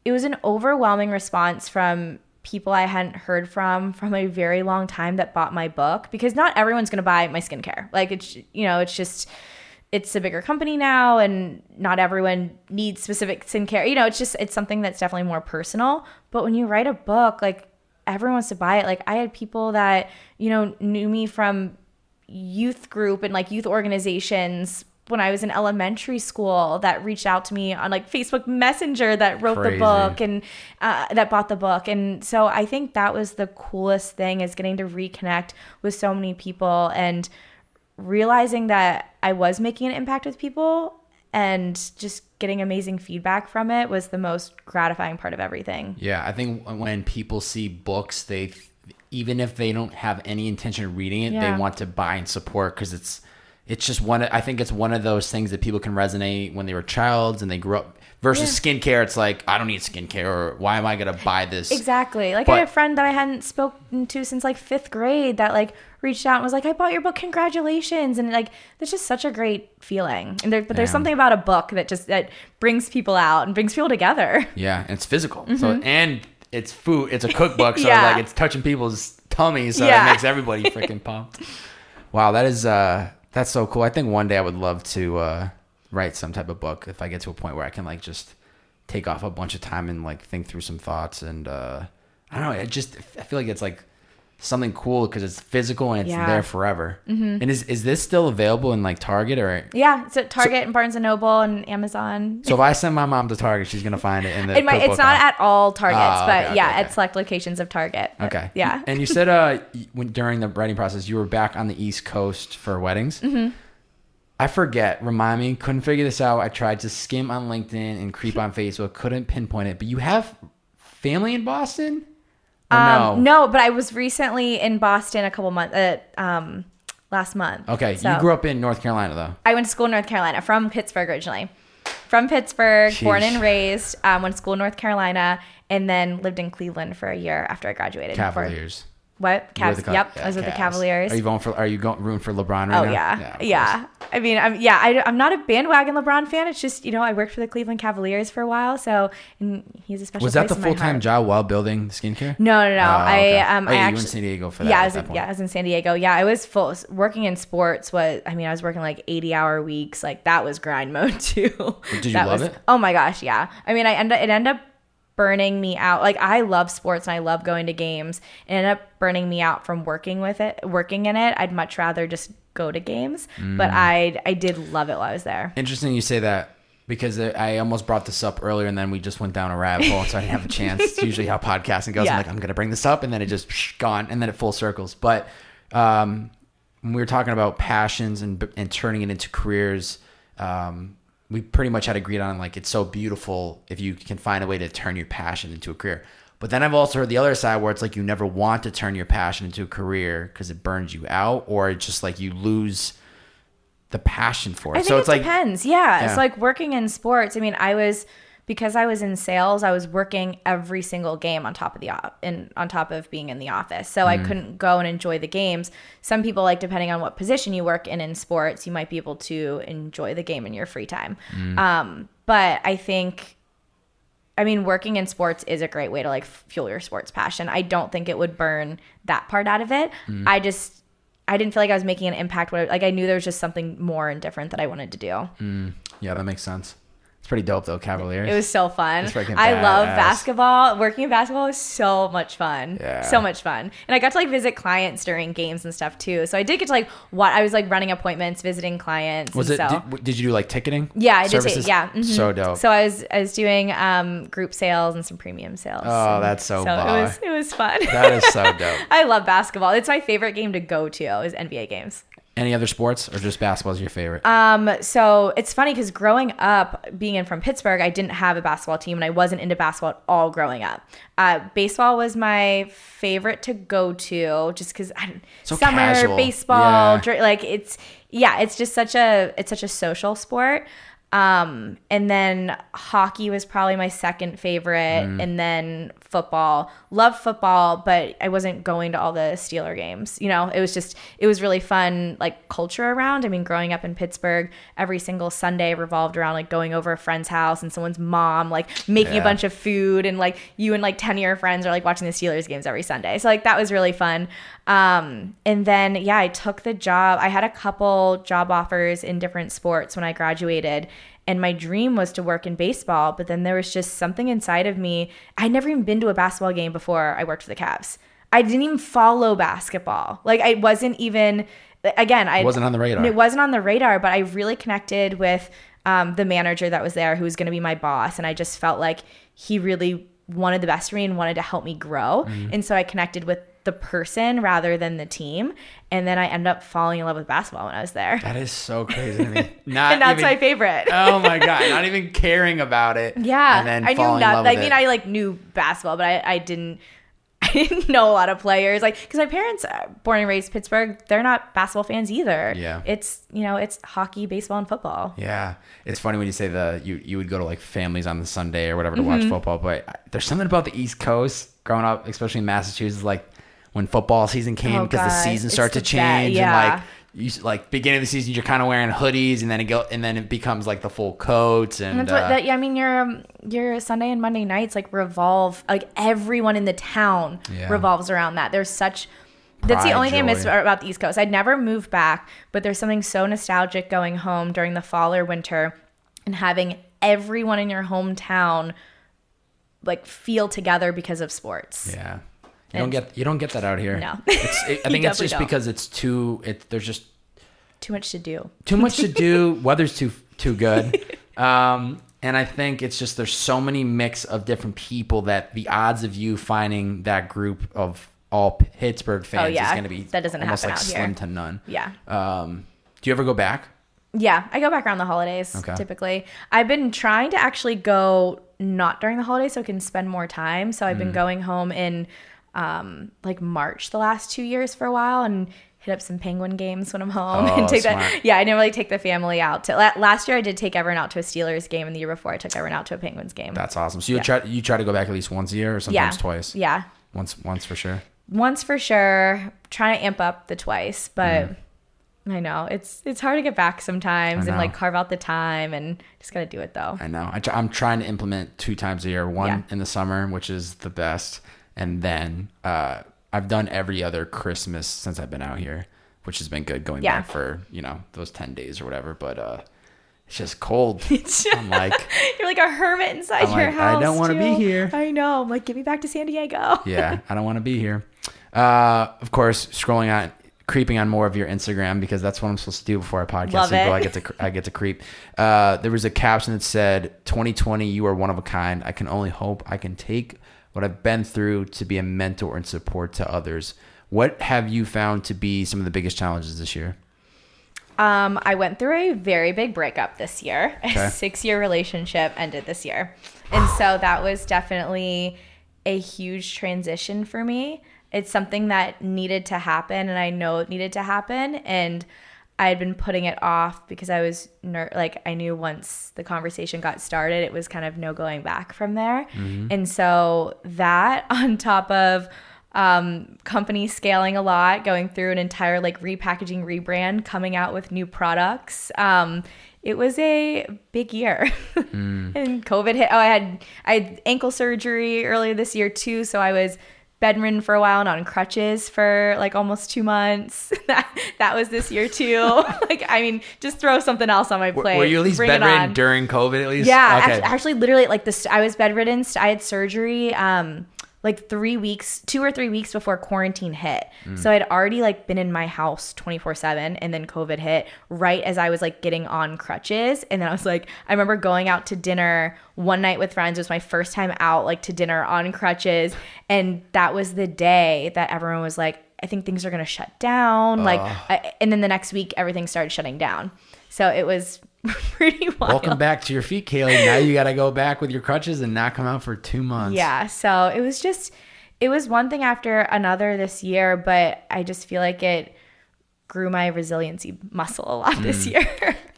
an overwhelming response from people I hadn't heard from a very long time that bought my book, because not everyone's going to buy my skincare. Like it's, it's just, it's a bigger company now and not everyone needs specific skincare. It's something that's definitely more personal. But when you write a book, like everyone wants to buy it. Like I had people that, knew me from youth group and like youth organizations when I was in elementary school that reached out to me on like Facebook Messenger that wrote the book and that bought the book. And so I think that was the coolest thing, is getting to reconnect with so many people and realizing that I was making an impact with people, and just getting amazing feedback from it was the most gratifying part of everything. Yeah, I think when people see books, even if they don't have any intention of reading it, they want to buy and support, because it's just I think it's one of those things that people can resonate when they were childs and they grew up, versus skincare. It's like, I don't need skincare, or why am I going to buy this? Exactly. Like I had a friend that I hadn't spoken to since like 5th grade that like reached out and was like, I bought your book, congratulations. And like, that's just such a great feeling. And there's something about a book that brings people out and brings people together. Yeah. And it's physical. Mm-hmm. So, and it's food. It's a cookbook. So like it's touching people's tummies. So it makes everybody freaking pumped. Wow. That's so cool. I think one day I would love to write some type of book if I get to a point where I can like just take off a bunch of time and like think through some thoughts. And I don't know. I feel like it's like something cool because it's physical and it's there forever. Mm-hmm. And is this still available in like Target or? Yeah, it's at Target and Barnes & Noble and Amazon. So if I send my mom to Target, she's gonna find it in the cookbook. It's not at all Targets, but at select locations of Target. Okay. Yeah. And you said during the writing process, you were back on the East Coast for weddings. Mm-hmm. I forget. Remind me. Couldn't figure this out. I tried to skim on LinkedIn and creep on Facebook. Couldn't pinpoint it. But you have family in Boston? No, but I was recently in Boston a couple months, last month. Okay. So, you grew up in North Carolina, though. I went to school in North Carolina, from Pittsburgh originally. From Pittsburgh, born and raised, went to school in North Carolina, and then lived in Cleveland for a year after I graduated. Cavaliers. What? Cavs. Yep. I was with the Cavaliers. Are you rooting for LeBron right now? Oh, yeah. I mean, I'm not a bandwagon LeBron fan. It's just, I worked for the Cleveland Cavaliers for a while. So, and he's a special place in my heart. Was that the full-time job while building skincare? No. Oh, okay. I you were in San Diego for that. I was in San Diego. Yeah, I was working in sports. I was working like 80-hour weeks. Like that was grind mode too. Did you love it? Oh my gosh. Yeah. I mean, it ended up burning me out. Like I love sports and I love going to games. It ended up burning me out from working in it. I'd much rather just go to games, but I did love it while I was there. Interesting you say that, because I almost brought this up earlier and then we just went down a rabbit hole, so I didn't have a chance. It's usually how podcasting goes. I'm like, I'm going to bring this up, and then it just gone, and then it full circles. But when we were talking about passions and turning it into careers, we pretty much had agreed on like, it's so beautiful if you can find a way to turn your passion into a career. But then I've also heard the other side where it's like you never want to turn your passion into a career because it burns you out, or it's just like you lose the passion for it. I think it depends. Yeah. It's like working in sports. I mean, because I was in sales, I was working every single game on top of being in the office. So I couldn't go and enjoy the games. Some people, like, depending on what position you work in sports, you might be able to enjoy the game in your free time. But I think, working in sports is a great way to like fuel your sports passion. I don't think it would burn that part out of it. I didn't feel like I was making an impact. I knew there was just something more and different that I wanted to do. Yeah, that makes sense. It's pretty dope though, Cavaliers. It was so fun. I love basketball. Working in basketball was so much fun. Yeah. So much fun. And I got to like visit clients during games and stuff too. So I did get to I was like running appointments, visiting clients. Did you do like ticketing? Yeah, I did. Yeah. Mm-hmm. So dope. So I was doing group sales and some premium sales. Oh, that's so it was fun. That is so dope. I love basketball. It's my favorite game to go to is NBA games. Any other sports, or just basketball is your favorite? So it's funny because growing up, being from Pittsburgh, I didn't have a basketball team, and I wasn't into basketball at all growing up. Baseball was my favorite to go to, just because summer casual. Baseball, it's just such a social sport. And then hockey was probably my second favorite. And then football. Love football, but I wasn't going to all the Steeler games. You know, it was really fun, like culture around. I mean, growing up in Pittsburgh, every single Sunday revolved around like going over a friend's house and someone's mom, like making a bunch of food, and like you and like 10 of your friends are like watching the Steelers games every Sunday. So like that was really fun. And then, I took the job. I had a couple job offers in different sports when I graduated. And my dream was to work in baseball, but then there was just something inside of me. I'd never even been to a basketball game before I worked for the Cavs. I didn't even follow basketball. Like I wasn't even, again, it wasn't on the radar. It wasn't on the radar, but I really connected with the manager that was there, who was going to be my boss. And I just felt like he really wanted the best for me and wanted to help me grow. And so I connected with the person rather than the team. And then I ended up falling in love with basketball when I was there. That is so crazy to me. And that's my favorite. Oh my God. Not even caring about it. Yeah. And then I falling knew in love with it. I mean, I like knew basketball, but I didn't know a lot of players. Like, because my parents, born and raised Pittsburgh, they're not basketball fans either. Yeah. It's, it's hockey, baseball, and football. Yeah. It's funny when you say you would go to like families on the Sunday or whatever to watch football, but there's something about the East Coast growing up, especially in Massachusetts, like when football season came, because the season starts to change, and like you like beginning of the season you're kind of wearing hoodies, and then it becomes like the full coats, and that's what I mean, your Sunday and Monday nights like revolve, like everyone in the town revolves around that. There's such that's the only thing I miss about the East Coast. I'd never moved back, but there's something so nostalgic going home during the fall or winter and having everyone in your hometown like feel together because of sports. Yeah. You don't get that out here. No. I think it's just because there's just too much to do. Too much to do. Weather's too good. And I think it's just there's so many mix of different people that the odds of you finding that group of all Pittsburgh fans is going to be that doesn't almost happen like out slim here. to none. Yeah. Do you ever go back? Yeah, I go back around the holidays typically. I've been trying to actually go not during the holidays so I can spend more time. So I've been going home in like March the last 2 years for a while and hit up some Penguin games when I'm home and take that. Yeah, I didn't really take the family out to last year. I did take everyone out to a Steelers game, and the year before I took everyone out to a Penguins game. That's awesome. So you try to go back at least once a year or sometimes twice? Yeah. Once for sure. Once for sure. Trying to amp up the twice, but I know it's hard to get back sometimes and like carve out the time, and just got to do it though. I know. I'm trying to implement 2 times a year, one in the summer, which is the best. And then I've done every other Christmas since I've been out here, which has been good going back for, those 10 days or whatever. But it's just cold. I'm like... You're like a hermit inside your house. I don't want to be here. I know. I'm like, get me back to San Diego. Yeah, I don't want to be here. Of course, creeping on more of your Instagram, because that's what I'm supposed to do before I podcast. Love it. I get to creep. There was a caption that said, 2020, you are one of a kind. I can only hope I can take what I've been through to be a mentor and support to others. What have you found to be some of the biggest challenges this year? I went through a very big breakup this year. Okay. A 6-year relationship ended this year. And so that was definitely a huge transition for me. It's something that needed to happen, and I know it needed to happen. And I had been putting it off because I was I knew once the conversation got started, it was kind of no going back from there. Mm-hmm. And so that, on top of company scaling a lot, going through an entire repackaging, rebrand, coming out with new products, it was a big year. And COVID hit. I had ankle surgery earlier this year too, so I was bedridden for a while and on crutches for almost 2 months. That was this year too. Just throw something else on my plate. Were you at least bedridden during COVID at least? Yeah, okay. Actually, literally I was bedridden. I had surgery 2 or 3 weeks before quarantine hit. So I'd already been in my house 24/7, and then COVID hit right as I was getting on crutches. And then I was I remember going out to dinner one night with friends. It was my first time out to dinner on crutches, and that was the day that everyone was I think things are gonna shut down. And then the next week everything started shutting down. So it was pretty wild. Welcome back to your feet, Kayleigh. Now you got to go back with your crutches and not come out for 2 months. Yeah. So it was one thing after another this year, but I just feel like it grew my resiliency muscle a lot this year.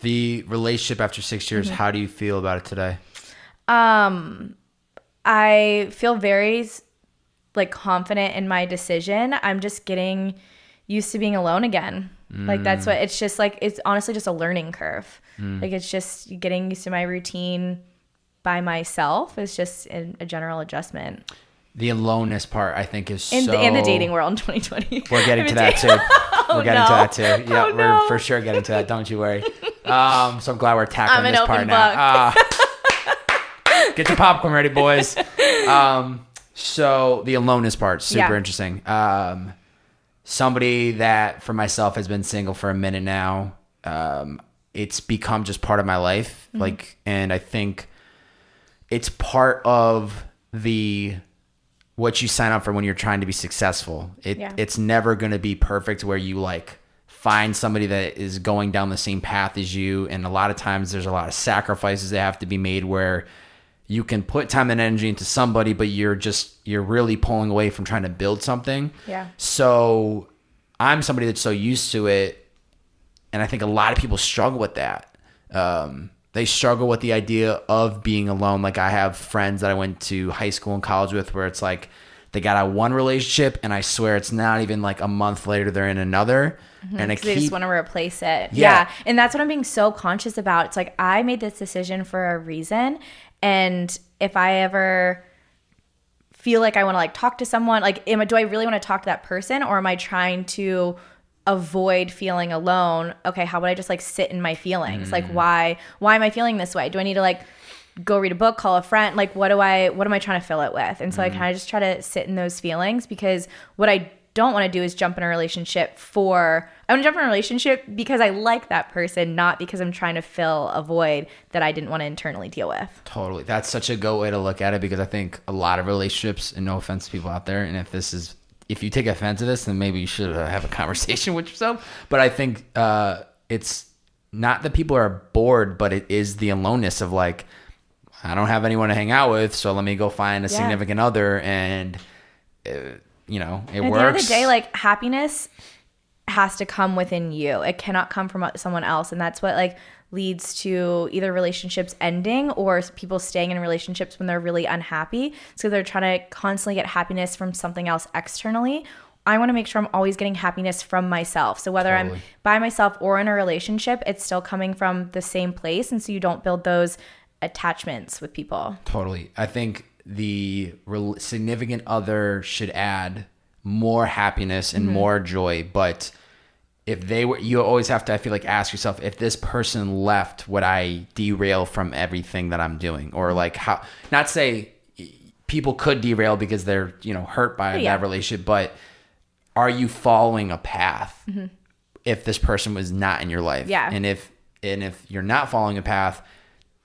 The relationship after 6 years, how do you feel about it today? I feel very like confident in my decision. I'm just getting used to being alone again. Like that's what it's just like. It's honestly just a learning curve. Like it's just getting used to my routine by myself. It's just a general adjustment. The aloneness part, I think, is in the dating world in 2020. We're getting to that too. We're getting to that too. Yeah, we're for sure getting to that. Don't you worry. So I'm glad we're tackling this part now. Get your popcorn ready, boys. So the aloneness part, super interesting. Somebody that for myself has been single for a minute now. It's become just part of my life. And I think it's part of what you sign up for when you're trying to be successful. It's never going to be perfect where you like find somebody that is going down the same path as you. And a lot of times there's a lot of sacrifices that have to be made where you can put time and energy into somebody, but you're really pulling away from trying to build something. Yeah. So I'm somebody that's so used to it. And I think a lot of people struggle with that. They struggle with the idea of being alone. Like I have friends that I went to high school and college with where it's like they got out one relationship and I swear it's not even like a month later they're in another. And they just want to replace it. Yeah. And that's what I'm being so conscious about. It's like I made this decision for a reason. And if I ever feel like I want to like talk to someone, like do I really want to talk to that person, or am I trying to avoid feeling alone? Okay, how would I just like sit in my feelings? Like why am I feeling this way? Do I need to like go read a book, call a friend? Like what am I trying to fill it with? And so I kind of just try to sit in those feelings, because what I don't want to do is jump in a relationship I want to jump in a relationship because I like that person, not because I'm trying to fill a void that I didn't want to internally deal with. Totally. That's such a good way to look at it, because I think a lot of relationships, and no offense to people out there, and if you take offense to this, then maybe you should have a conversation with yourself. But I think it's not that people are bored, but it is the aloneness of like, I don't have anyone to hang out with, so let me go find a significant other, and it works. At the end of the day, like happiness has to come within you. It cannot come from someone else, and that's what like leads to either relationships ending or people staying in relationships when they're really unhappy. So they're trying to constantly get happiness from something else externally. I want to make sure I'm always getting happiness from myself. So whether I'm by myself or in a relationship, it's still coming from the same place. And so you don't build those attachments with people. Totally. I think the significant other should add more happiness and more joy, but if you always have to, I feel like, ask yourself, if this person left, would I derail from everything that I'm doing? Or like how, not say people could derail because they're, hurt by that relationship, but are you following a path if this person was not in your life? Yeah. And if you're not following a path,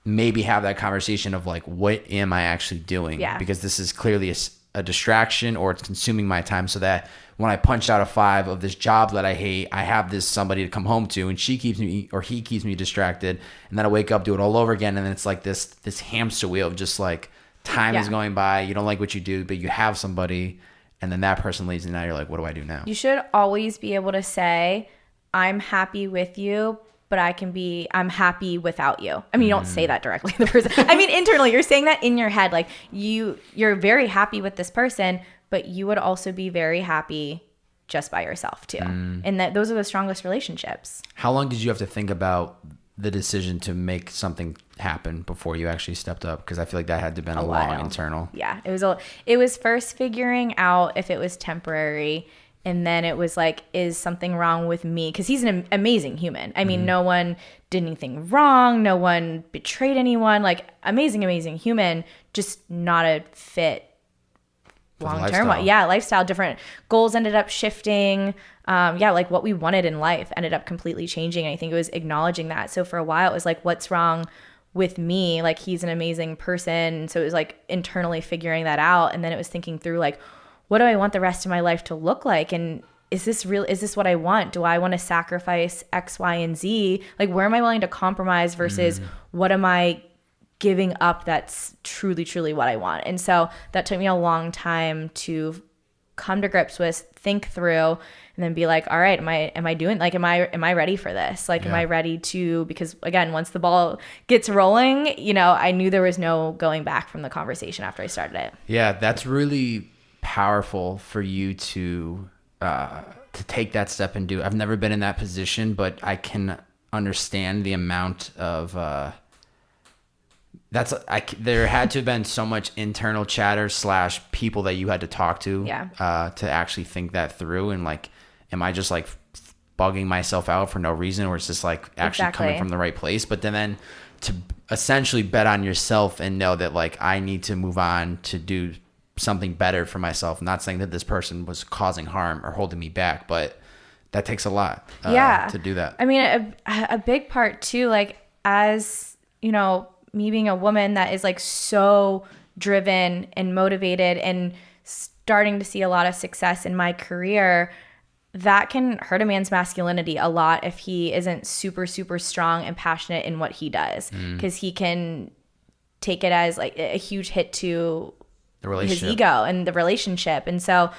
maybe have that conversation of like, what am I actually doing? Yeah. Because this is clearly a distraction, or it's consuming my time, so that when I punch out a 5 of this job that I hate, I have somebody to come home to, and he keeps me distracted, and then I wake up, do it all over again, and then it's like this hamster wheel of just like time is going by, you don't like what you do, but you have somebody, and then that person leaves, and now you're like, what do I do now? You should always be able to say, I'm happy with you, but I'm happy without you. I mean, you don't say that directly to the person. I mean, internally, you're saying that in your head. Like, you're very happy with this person, but you would also be very happy just by yourself, too. And those are the strongest relationships. How long did you have to think about the decision to make something happen before you actually stepped up? Because I feel like that had to have been a long internal. Yeah, it was first figuring out if it was temporary. And then it was like, is something wrong with me? Because he's an amazing human. I mean, no one did anything wrong. No one betrayed anyone. Like, amazing, amazing human, just not a fit long-term. Lifestyle, different goals ended up shifting. Like what we wanted in life ended up completely changing. And I think it was acknowledging that. So for a while, it was like, what's wrong with me? Like, he's an amazing person. So it was like internally figuring that out. And then it was thinking through like, what do I want the rest of my life to look like? And is this what I want? Do I want to sacrifice X, Y, and Z? Like, where am I willing to compromise versus what am I giving up that's truly, truly what I want? And so that took me a long time to come to grips with, think through, and then be like, all right, am I doing, like, am I ready for this? Like, am I ready to, because again, once the ball gets rolling, you know, I knew there was no going back from the conversation after I started it. Yeah. That's really powerful for you to take that step and do. I've never been in that position, but I can understand the amount of, there had to have been so much internal chatter / people that you had to talk to, to actually think that through. And like, am I just like bugging myself out for no reason, or it's just like actually coming from the right place? But then to essentially bet on yourself and know that like, I need to move on to do something better for myself. I'm not saying that this person was causing harm or holding me back, but that takes a lot to do that. I mean, a big part too, like, as you know, me being a woman that is like so driven and motivated and starting to see a lot of success in my career, that can hurt a man's masculinity a lot if he isn't super, super strong and passionate in what he does, because he can take it as like a huge hit to his ego and the relationship. And so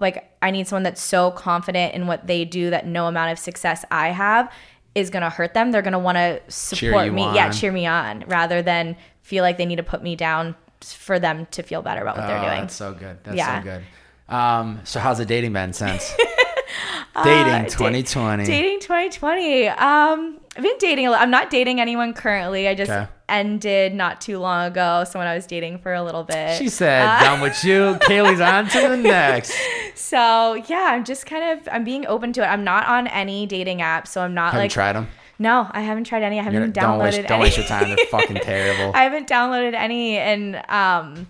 like, I need someone that's so confident in what they do that no amount of success I have is going to hurt them. They're going to want to support me. Yeah, cheer me on, rather than feel like they need to put me down for them to feel better about what they're doing. That's so good. That's so good. So how's the dating been since? Dating 2020. Dating 2020. I've been dating a lot. I'm not dating anyone currently. I just ended not too long ago someone I was dating for a little bit. She said, done with you. Kayleigh's on to the next. So yeah, I'm being open to it. I'm not on any dating apps, so I'm not Have you tried them? No, I haven't tried any. I haven't even downloaded any. Don't waste your time. They're fucking terrible. I haven't downloaded any. And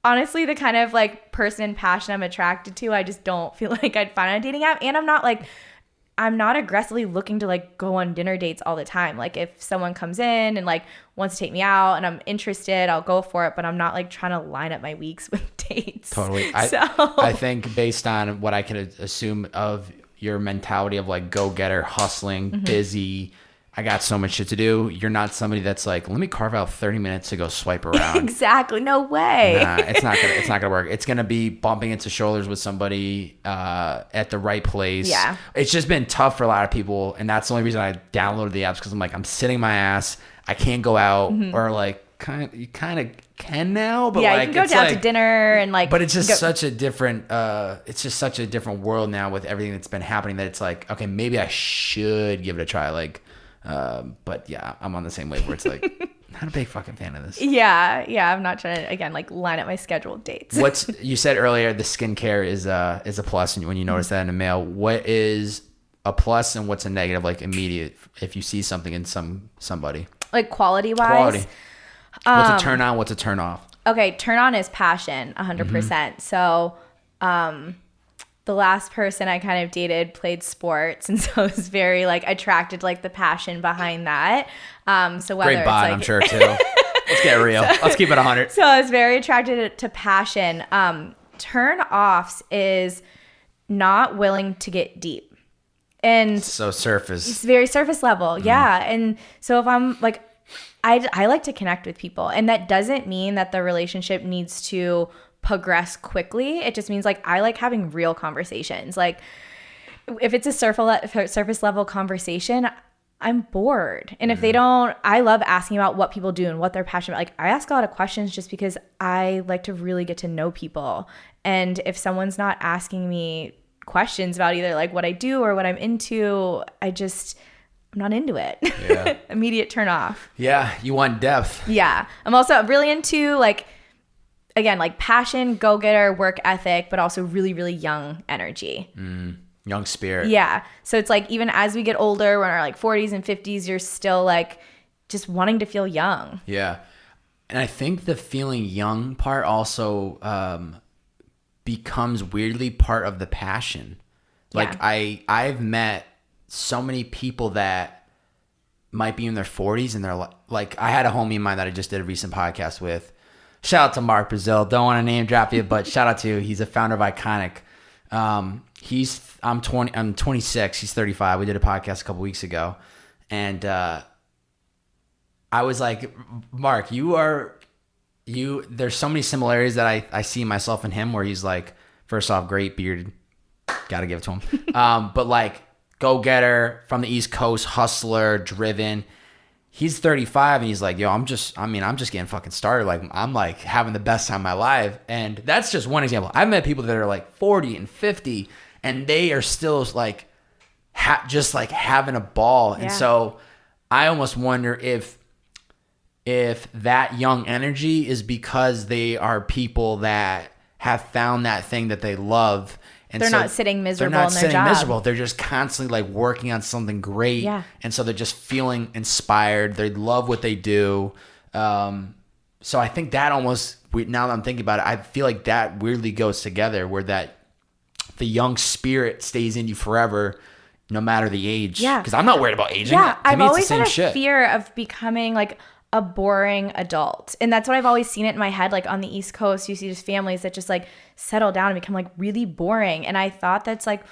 honestly, the kind of like person and passion I'm attracted to, I just don't feel like I'd find on a dating app. And I'm not aggressively looking to like go on dinner dates all the time. Like, if someone comes in and like wants to take me out and I'm interested, I'll go for it. But I'm not like trying to line up my weeks with dates. Totally. I think based on what I can assume of your mentality of like go-getter, hustling, busy, I got so much shit to do. You're not somebody that's like, let me carve out 30 minutes to go swipe around. Exactly. No way. Nah, it's not gonna work. It's gonna be bumping into shoulders with somebody at the right place. Yeah. It's just been tough for a lot of people, and that's the only reason I downloaded the apps, because I'm like, I'm sitting my ass. I can't go out, or like you kind of can now, but like, you can go down to dinner and like. But it's just such a different. It's just such a different world now with everything that's been happening, that it's like, okay, maybe I should give it a try. Like. But yeah, I'm on the same wave where it's like, not a big fucking fan of this. Yeah. I'm not trying to, again, like line up my scheduled dates. You said earlier, the skincare is a plus when you notice that in a male. What is a plus and what's a negative, like immediate, if you see something in somebody? Like quality wise? What's a turn on? What's a turn off? Okay. Turn on is passion, 100%. So, the last person I kind of dated played sports, and so I was very like attracted to like the passion behind that. So whether great bod, it's like, I'm sure too. Let's get real. Let's keep it 100. So I was very attracted to passion. Turn offs is not willing to get deep, and so surface. It's very surface level, yeah. And so if I'm like, I like to connect with people, and that doesn't mean that the relationship needs to progress quickly. It just means like I like having real conversations. Like, if it's a surface level conversation, I'm bored. And if they don't, I love asking about what people do and what they're passionate about. Like, I ask a lot of questions just because I like to really get to know people. And if someone's not asking me questions about either like what I do or what I'm into, I'm not into it. Yeah. Immediate turn off. Yeah. You want depth. Yeah. I'm also really into like, again, like passion, go-getter, work ethic, but also really, really young energy. Young spirit. Yeah. So it's like, even as we get older, we're in our like 40s and 50s, you're still like just wanting to feel young. Yeah. And I think the feeling young part also becomes weirdly part of the passion. Like, yeah. I've met so many people that might be in their 40s, and they're like, I had a homie of mine that I just did a recent podcast with. Shout out to Mark Brazil. Don't want to name drop you, but shout out to you. He's a founder of Iconic. I'm 26. He's 35. We did a podcast a couple weeks ago, and I was like, Mark, there's so many similarities that I see myself in him, where he's like First off, great beard. Got to give it to him. But like, go-getter from the East Coast, hustler, driven. He's 35 and he's like, yo, I'm just getting fucking started. Like, I'm like having the best time of my life. And that's just one example. I've met people that are like 40 and 50 and they are still like, just like having a ball. And so I almost wonder if that young energy is because they are people that have found that thing that they love. And they're not sitting miserable in their job. They're just constantly like working on something great. Yeah. And so they're just feeling inspired. They love what they do. So I think that almost, now that I'm thinking about it, I feel like that weirdly goes together where that the young spirit stays in you forever, no matter the age. Yeah. Because I'm not worried about aging. Yeah. To I've me, it's always the same had a shit. fear of becoming like a boring adult. And that's what I've always seen it in my head. Like on the East Coast, you see just families that just like settle down and become like really boring. And I thought that's like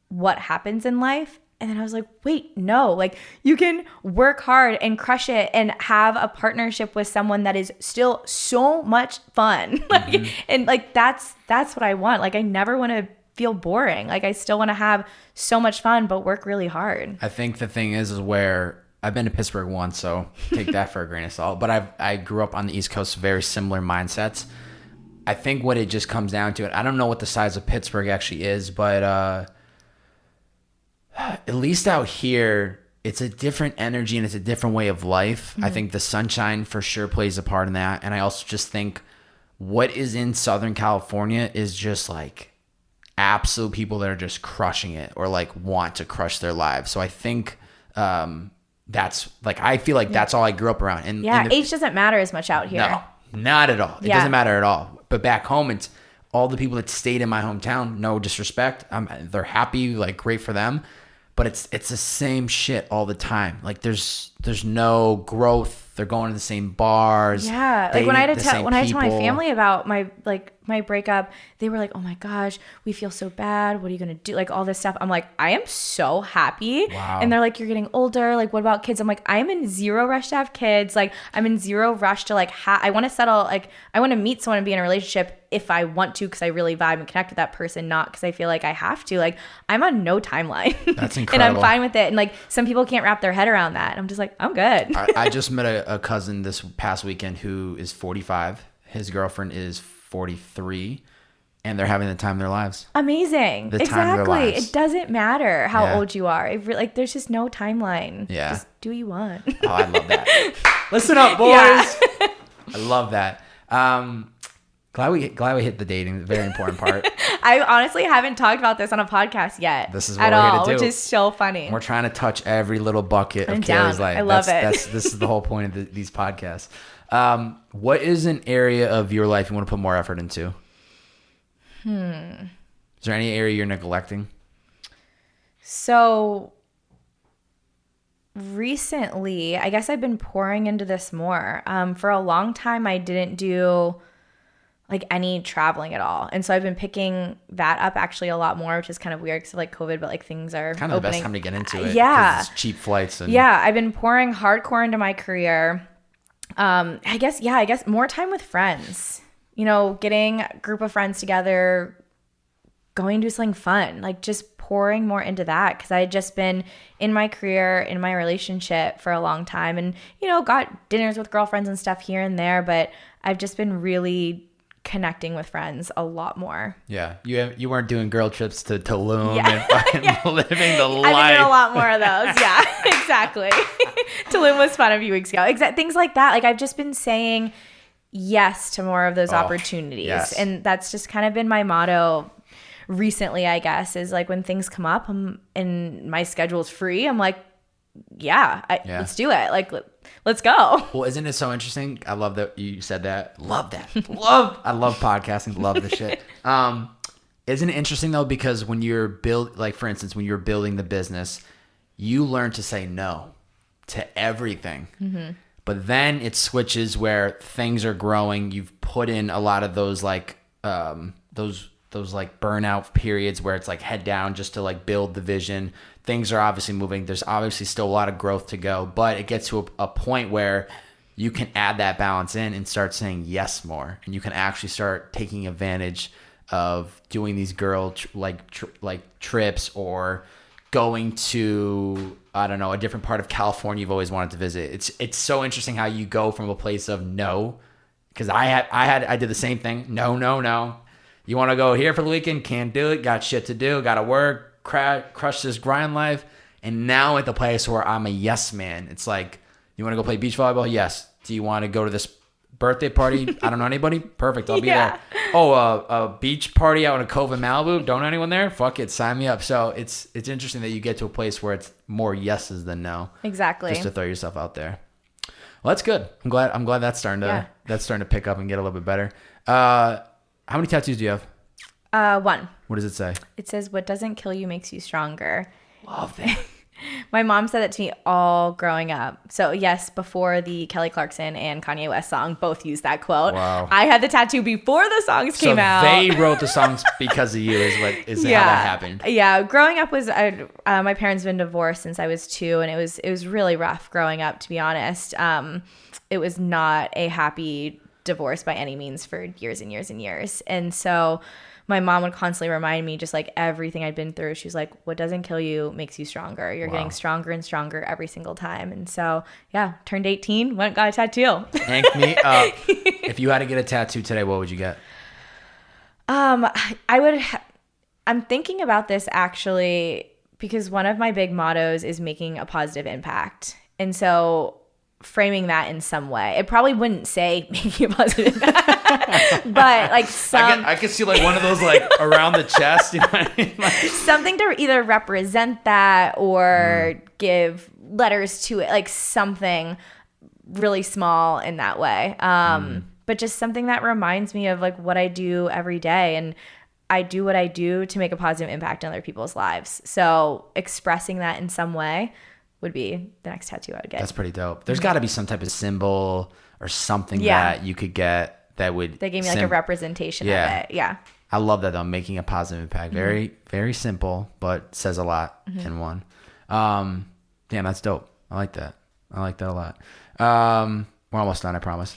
what happens in life. And then I was like, wait, no, like you can work hard and crush it and have a partnership with someone that is still so much fun. Like, and like, that's what I want. Like, I never want to feel boring. Like I still want to have so much fun, but work really hard. I think the thing is where I've been to Pittsburgh once, so take that for a grain of salt. But I grew up on the East Coast, very similar mindsets. I think what it just comes down to, I don't know what the size of Pittsburgh actually is, but at least out here, it's a different energy and it's a different way of life. I think the sunshine for sure plays a part in that. And I also just think what is in Southern California is just like absolute people that are just crushing it or like want to crush their lives. So I think that's like, I feel like that's all I grew up around. And age doesn't matter as much out here. No, not at all. It doesn't matter at all. But back home, it's all the people that stayed in my hometown, no disrespect. They're happy, like great for them. But it's the same shit all the time. Like there's no growth. They're going to the same bars. Yeah. Like when I had to tell my family about my breakup, they were like, oh my gosh, we feel so bad. What are you going to do? Like all this stuff. I'm like, I am so happy. Wow. And they're like, you're getting older. Like, what about kids? I'm like, I'm in zero rush to have kids. Like I'm in zero rush to like, I want to settle. Like I want to meet someone and be in a relationship if I want to, because I really vibe and connect with that person, not because I feel like I have to. Like I'm on no timeline. That's incredible. And I'm fine with it. And like some people can't wrap their head around that. I'm just like, I'm good. I just met a cousin this past weekend who is 45. His girlfriend is 43. And they're having the time of their lives. Amazing. The time of their lives. It doesn't matter how old you are. Like there's just no timeline. Yeah. Just do what you want. Oh, I love that. Listen up, boys. Yeah. I love that. Glad we hit the dating, very important part. I honestly haven't talked about this on a podcast yet. This is what we're going to do. Which is so funny. We're trying to touch every little bucket of Kayleigh's life. I love it. This is the whole point of these podcasts. What is an area of your life you want to put more effort into? Is there any area you're neglecting? So recently, I guess I've been pouring into this more. For a long time, I didn't do like any traveling at all. And so I've been picking that up actually a lot more, which is kind of weird because of like COVID, but like things are kind of opening. The best time to get into it. Yeah. It's cheap flights. And yeah. I've been pouring hardcore into my career. I guess more time with friends, getting a group of friends together, going to do something fun, like just pouring more into that. Cause I had just been in my career, in my relationship for a long time and, got dinners with girlfriends and stuff here and there, but I've just been really connecting with friends a lot more. Yeah. You weren't doing girl trips to Tulum and fucking living the life. I've been doing a lot more of those. Yeah, exactly. Tulum was fun a few weeks ago. Things like that. Like I've just been saying yes to more of those opportunities. Yes. And that's just kind of been my motto recently, I guess, is like when things come up and my schedule is free, I'm like, let's do it. Like, let's go. Well, isn't it so interesting? I love that you said that. Love that. I love podcasting. Love the shit. Isn't it interesting though? Because when you're for instance, when you're building the business, you learn to say no to everything. Mm-hmm. But then it switches where things are growing. You've put in a lot of those like those like burnout periods where it's like head down just to like build the vision. Things are obviously moving. There's obviously still a lot of growth to go, but it gets to a point where you can add that balance in and start saying yes more. And you can actually start taking advantage of doing these girl trips or going to, I don't know, a different part of California you've always wanted to visit. It's so interesting how you go from a place of no, because I did the same thing. No. You want to go here for the weekend? Can't do it. Got shit to do. Got to work. Crush this grind life. And now at the place where I'm a yes man. It's like, you want to go play beach volleyball? Yes. Do you want to go to this birthday party? I don't know anybody. Perfect. I'll be there. Oh, a beach party out in a cove in Malibu. Don't know anyone there? Fuck it. Sign me up. So it's interesting that you get to a place where it's more yeses than no. Exactly. Just to throw yourself out there. Well, that's good. I'm glad that's starting to pick up and get a little bit better. How many tattoos do you have? 1. What does it say? It says, "What doesn't kill you makes you stronger." Love that. My mom said that to me all growing up. So yes, before the Kelly Clarkson and Kanye West song, both used that quote. Wow. I had the tattoo before the songs came out. So they wrote the songs because of you is how that happened. Yeah. Growing up was, my parents have been divorced since I was 2, and it was really rough growing up, to be honest. It was not a happy divorce by any means for years and years and years. And so my mom would constantly remind me, just like everything I'd been through, she was like, "What doesn't kill you makes you stronger. You're getting stronger and stronger every single time." And so, turned 18, went and got a tattoo. Hank me up. If you had to get a tattoo today, what would you get? I'm thinking about this actually, because one of my big mottos is making a positive impact. And so framing that in some way, it probably wouldn't say making a positive impact, but like I could see like one of those like around the chest, you know what I mean? Like, something to either represent that or give letters to it, like something really small in that way. But just something that reminds me of like what I do every day, and I do what I do to make a positive impact on other people's lives. So expressing that in some way would be the next tattoo I would get. That's pretty dope. There's got to be some type of symbol or something that you could get that would... They gave me like a representation of it. Yeah. I love that though, making a positive impact. Very, very simple, but says a lot in one. Damn, that's dope. I like that. I like that a lot. We're almost done, I promise.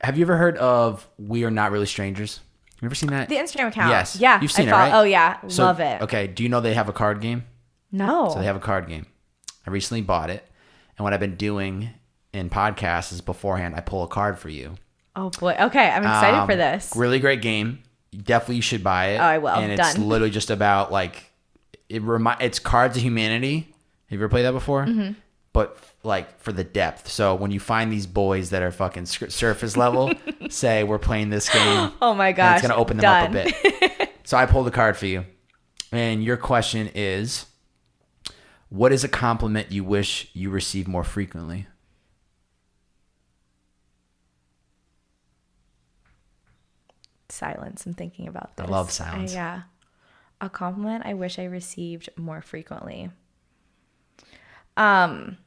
Have you ever heard of We Are Not Really Strangers? You ever seen that? The Instagram account. Yes. Yeah. You've seen it, right? Oh yeah. Love it. Okay. Do you know they have a card game? No. So they have a card game. I recently bought it. And what I've been doing in podcasts is beforehand, I pull a card for you. Oh boy. Okay. I'm excited for this. Really great game. Definitely you should buy it. Oh, I will. And it's literally just about like, it's Cards of Humanity. Have you ever played that before? Mm-hmm. But like for the depth. So when you find these boys that are fucking surface level, say we're playing this game. Oh my gosh. It's going to open them up a bit. So I pulled a card for you. And your question is, what is a compliment you wish you received more frequently? Silence. I'm thinking about this. I love silence. Yeah. A compliment I wish I received more frequently. I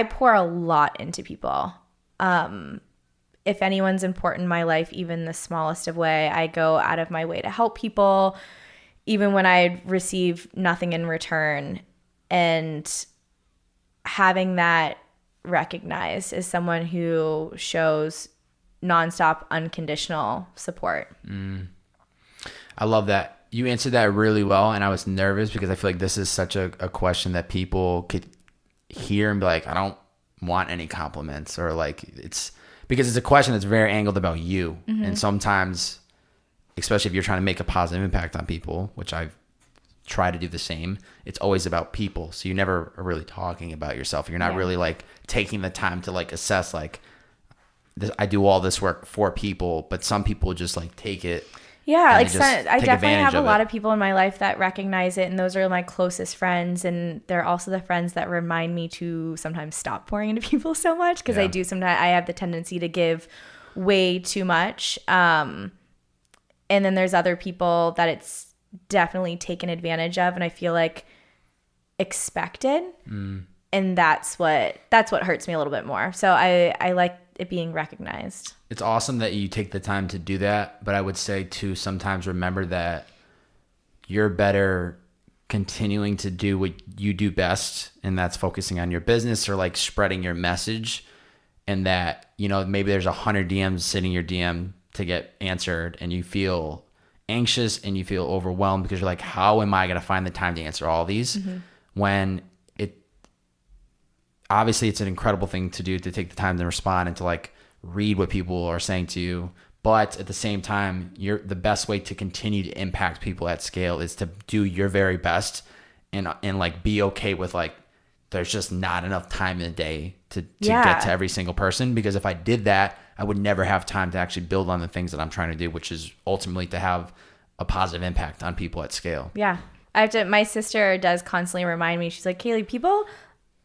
pour a lot into people. If anyone's important in my life, even the smallest of way, I go out of my way to help people, even when I receive nothing in return. And having that recognized as someone who shows nonstop, unconditional support. I love that. You answered that really well, and I was nervous because I feel like this is such a question that people could hear and be like, I don't want any compliments, or like it's because it's a question that's very angled about you. And sometimes, especially if you're trying to make a positive impact on people, which I try to do the same, it's always about people. So you never are really talking about yourself. You're not really like taking the time to like assess like, I do all this work for people, but some people just like take it. Yeah, like I definitely have a lot of people in my life that recognize it, and those are my closest friends, and they're also the friends that remind me to sometimes stop pouring into people so much, because I do sometimes. I have the tendency to give way too much, and then there's other people that it's definitely taken advantage of, and I feel like expected, and that's what hurts me a little bit more. So I like it being recognized. It's awesome that you take the time to do that, but I would say too, sometimes remember that you're better continuing to do what you do best, and that's focusing on your business or like spreading your message, and that, you know, maybe there's 100 DMs sitting in your DM to get answered, and you feel anxious and you feel overwhelmed because you're like, how am I going to find the time to answer all these? When obviously it's an incredible thing to do, to take the time to respond and to like read what people are saying to you. But at the same time, the best way to continue to impact people at scale is to do your very best and like be okay with like, there's just not enough time in the day to get to every single person. Because if I did that, I would never have time to actually build on the things that I'm trying to do, which is ultimately to have a positive impact on people at scale. Yeah. My sister does constantly remind me, she's like, Kayleigh, people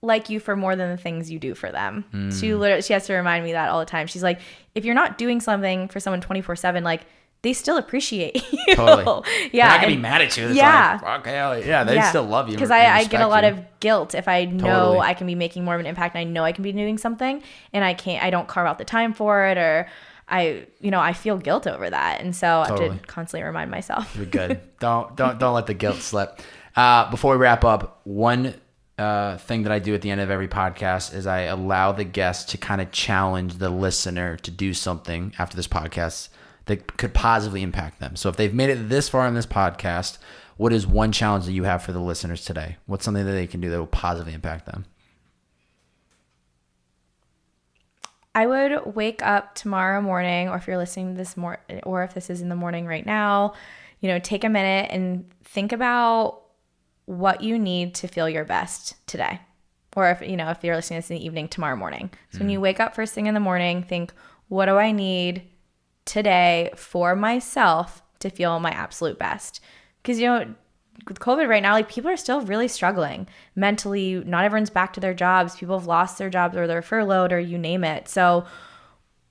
like you for more than the things you do for them. She has to remind me that all the time. She's like, if you're not doing something for someone 24/7, like they still appreciate you. Totally. Yeah. They're not gonna be mad at you. It's like, okay, they still love you. Because I get a lot of guilt if I know Totally. I can be making more of an impact and I know I can be doing something and I don't carve out the time for it, or I feel guilt over that. And so I have to constantly remind myself. You're good. Don't let the guilt slip. Before we wrap up, one thing that I do at the end of every podcast is I allow the guest to kind of challenge the listener to do something after this podcast that could positively impact them. So if they've made it this far in this podcast, what is one challenge that you have for the listeners today? What's something that they can do that will positively impact them? I would wake up tomorrow morning, or if you're listening to this or if this is in the morning right now, take a minute and think about what you need to feel your best today. Or if you're listening to this in the evening, tomorrow morning. So when you wake up first thing in the morning, think, what do I need today for myself to feel my absolute best? Because, with COVID right now, like people are still really struggling mentally. Not everyone's back to their jobs. People have lost their jobs or they're furloughed or you name it. So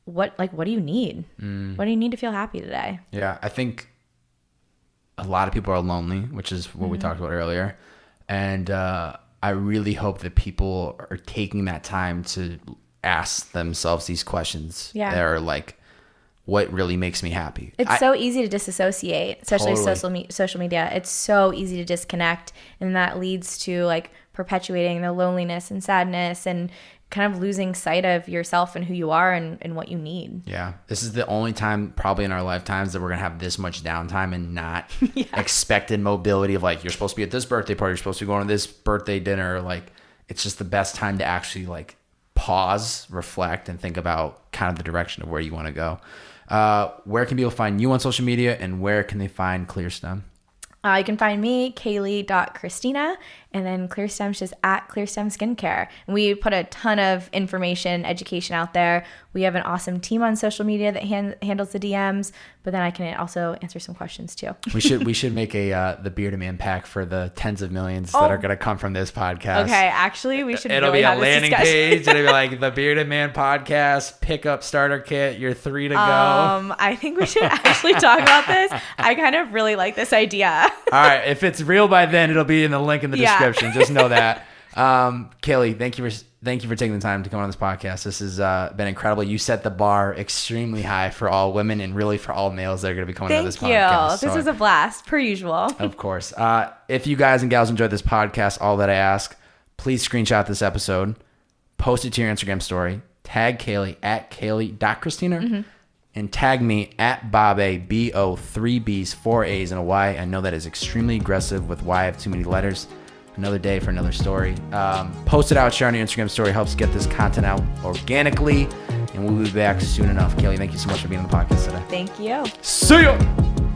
what do you need? What do you need to feel happy today? Yeah, I think a lot of people are lonely, which is what we talked about earlier. And I really hope that people are taking that time to ask themselves these questions. Yeah. That are like, what really makes me happy? It's so easy to disassociate, especially social media. It's so easy to disconnect. And that leads to like perpetuating the loneliness and sadness and kind of losing sight of yourself and who you are and what you need. Yeah. This is the only time probably in our lifetimes that we're going to have this much downtime and not expected mobility of like, you're supposed to be at this birthday party, you're supposed to be going to this birthday dinner. Like, it's just the best time to actually like pause, reflect, and think about kind of the direction of where you want to go. Where can people find you on social media, and where can they find ClearStem? You can find me, Kayleigh.Christina, and then ClearStem's just at ClearStem Skincare. And we put a ton of information, education out there. We have an awesome team on social media that handles the DMs, but then I can also answer some questions too. We should make the Bearded Man pack for the tens of millions that are going to come from this podcast. Okay, actually, we should. It'll really be have a landing page. It'll be like the Bearded Man podcast pickup starter kit. You're 3 to go. I think we should actually talk about this. I kind of really like this idea. All right, if it's real by then, it'll be in the link in the description. Just know that. Kayleigh, thank you for taking the time to come on this podcast. This has been incredible. You set the bar extremely high for all women and really for all males that are going to be coming on this podcast. Thank you. This was a blast, per usual. Of course. If you guys and gals enjoyed this podcast, all that I ask, please screenshot this episode, post it to your Instagram story, tag Kayleigh at Kayleigh.Christina, and tag me at Bob-A, B-O, 3 B's, 4 A's, and a Y. I know that is extremely aggressive with Y of too many letters. Another day for another story. Post it out, share on your Instagram story. Helps get this content out organically. And we'll be back soon enough. Kayleigh, thank you so much for being on the podcast today. Thank you. See ya.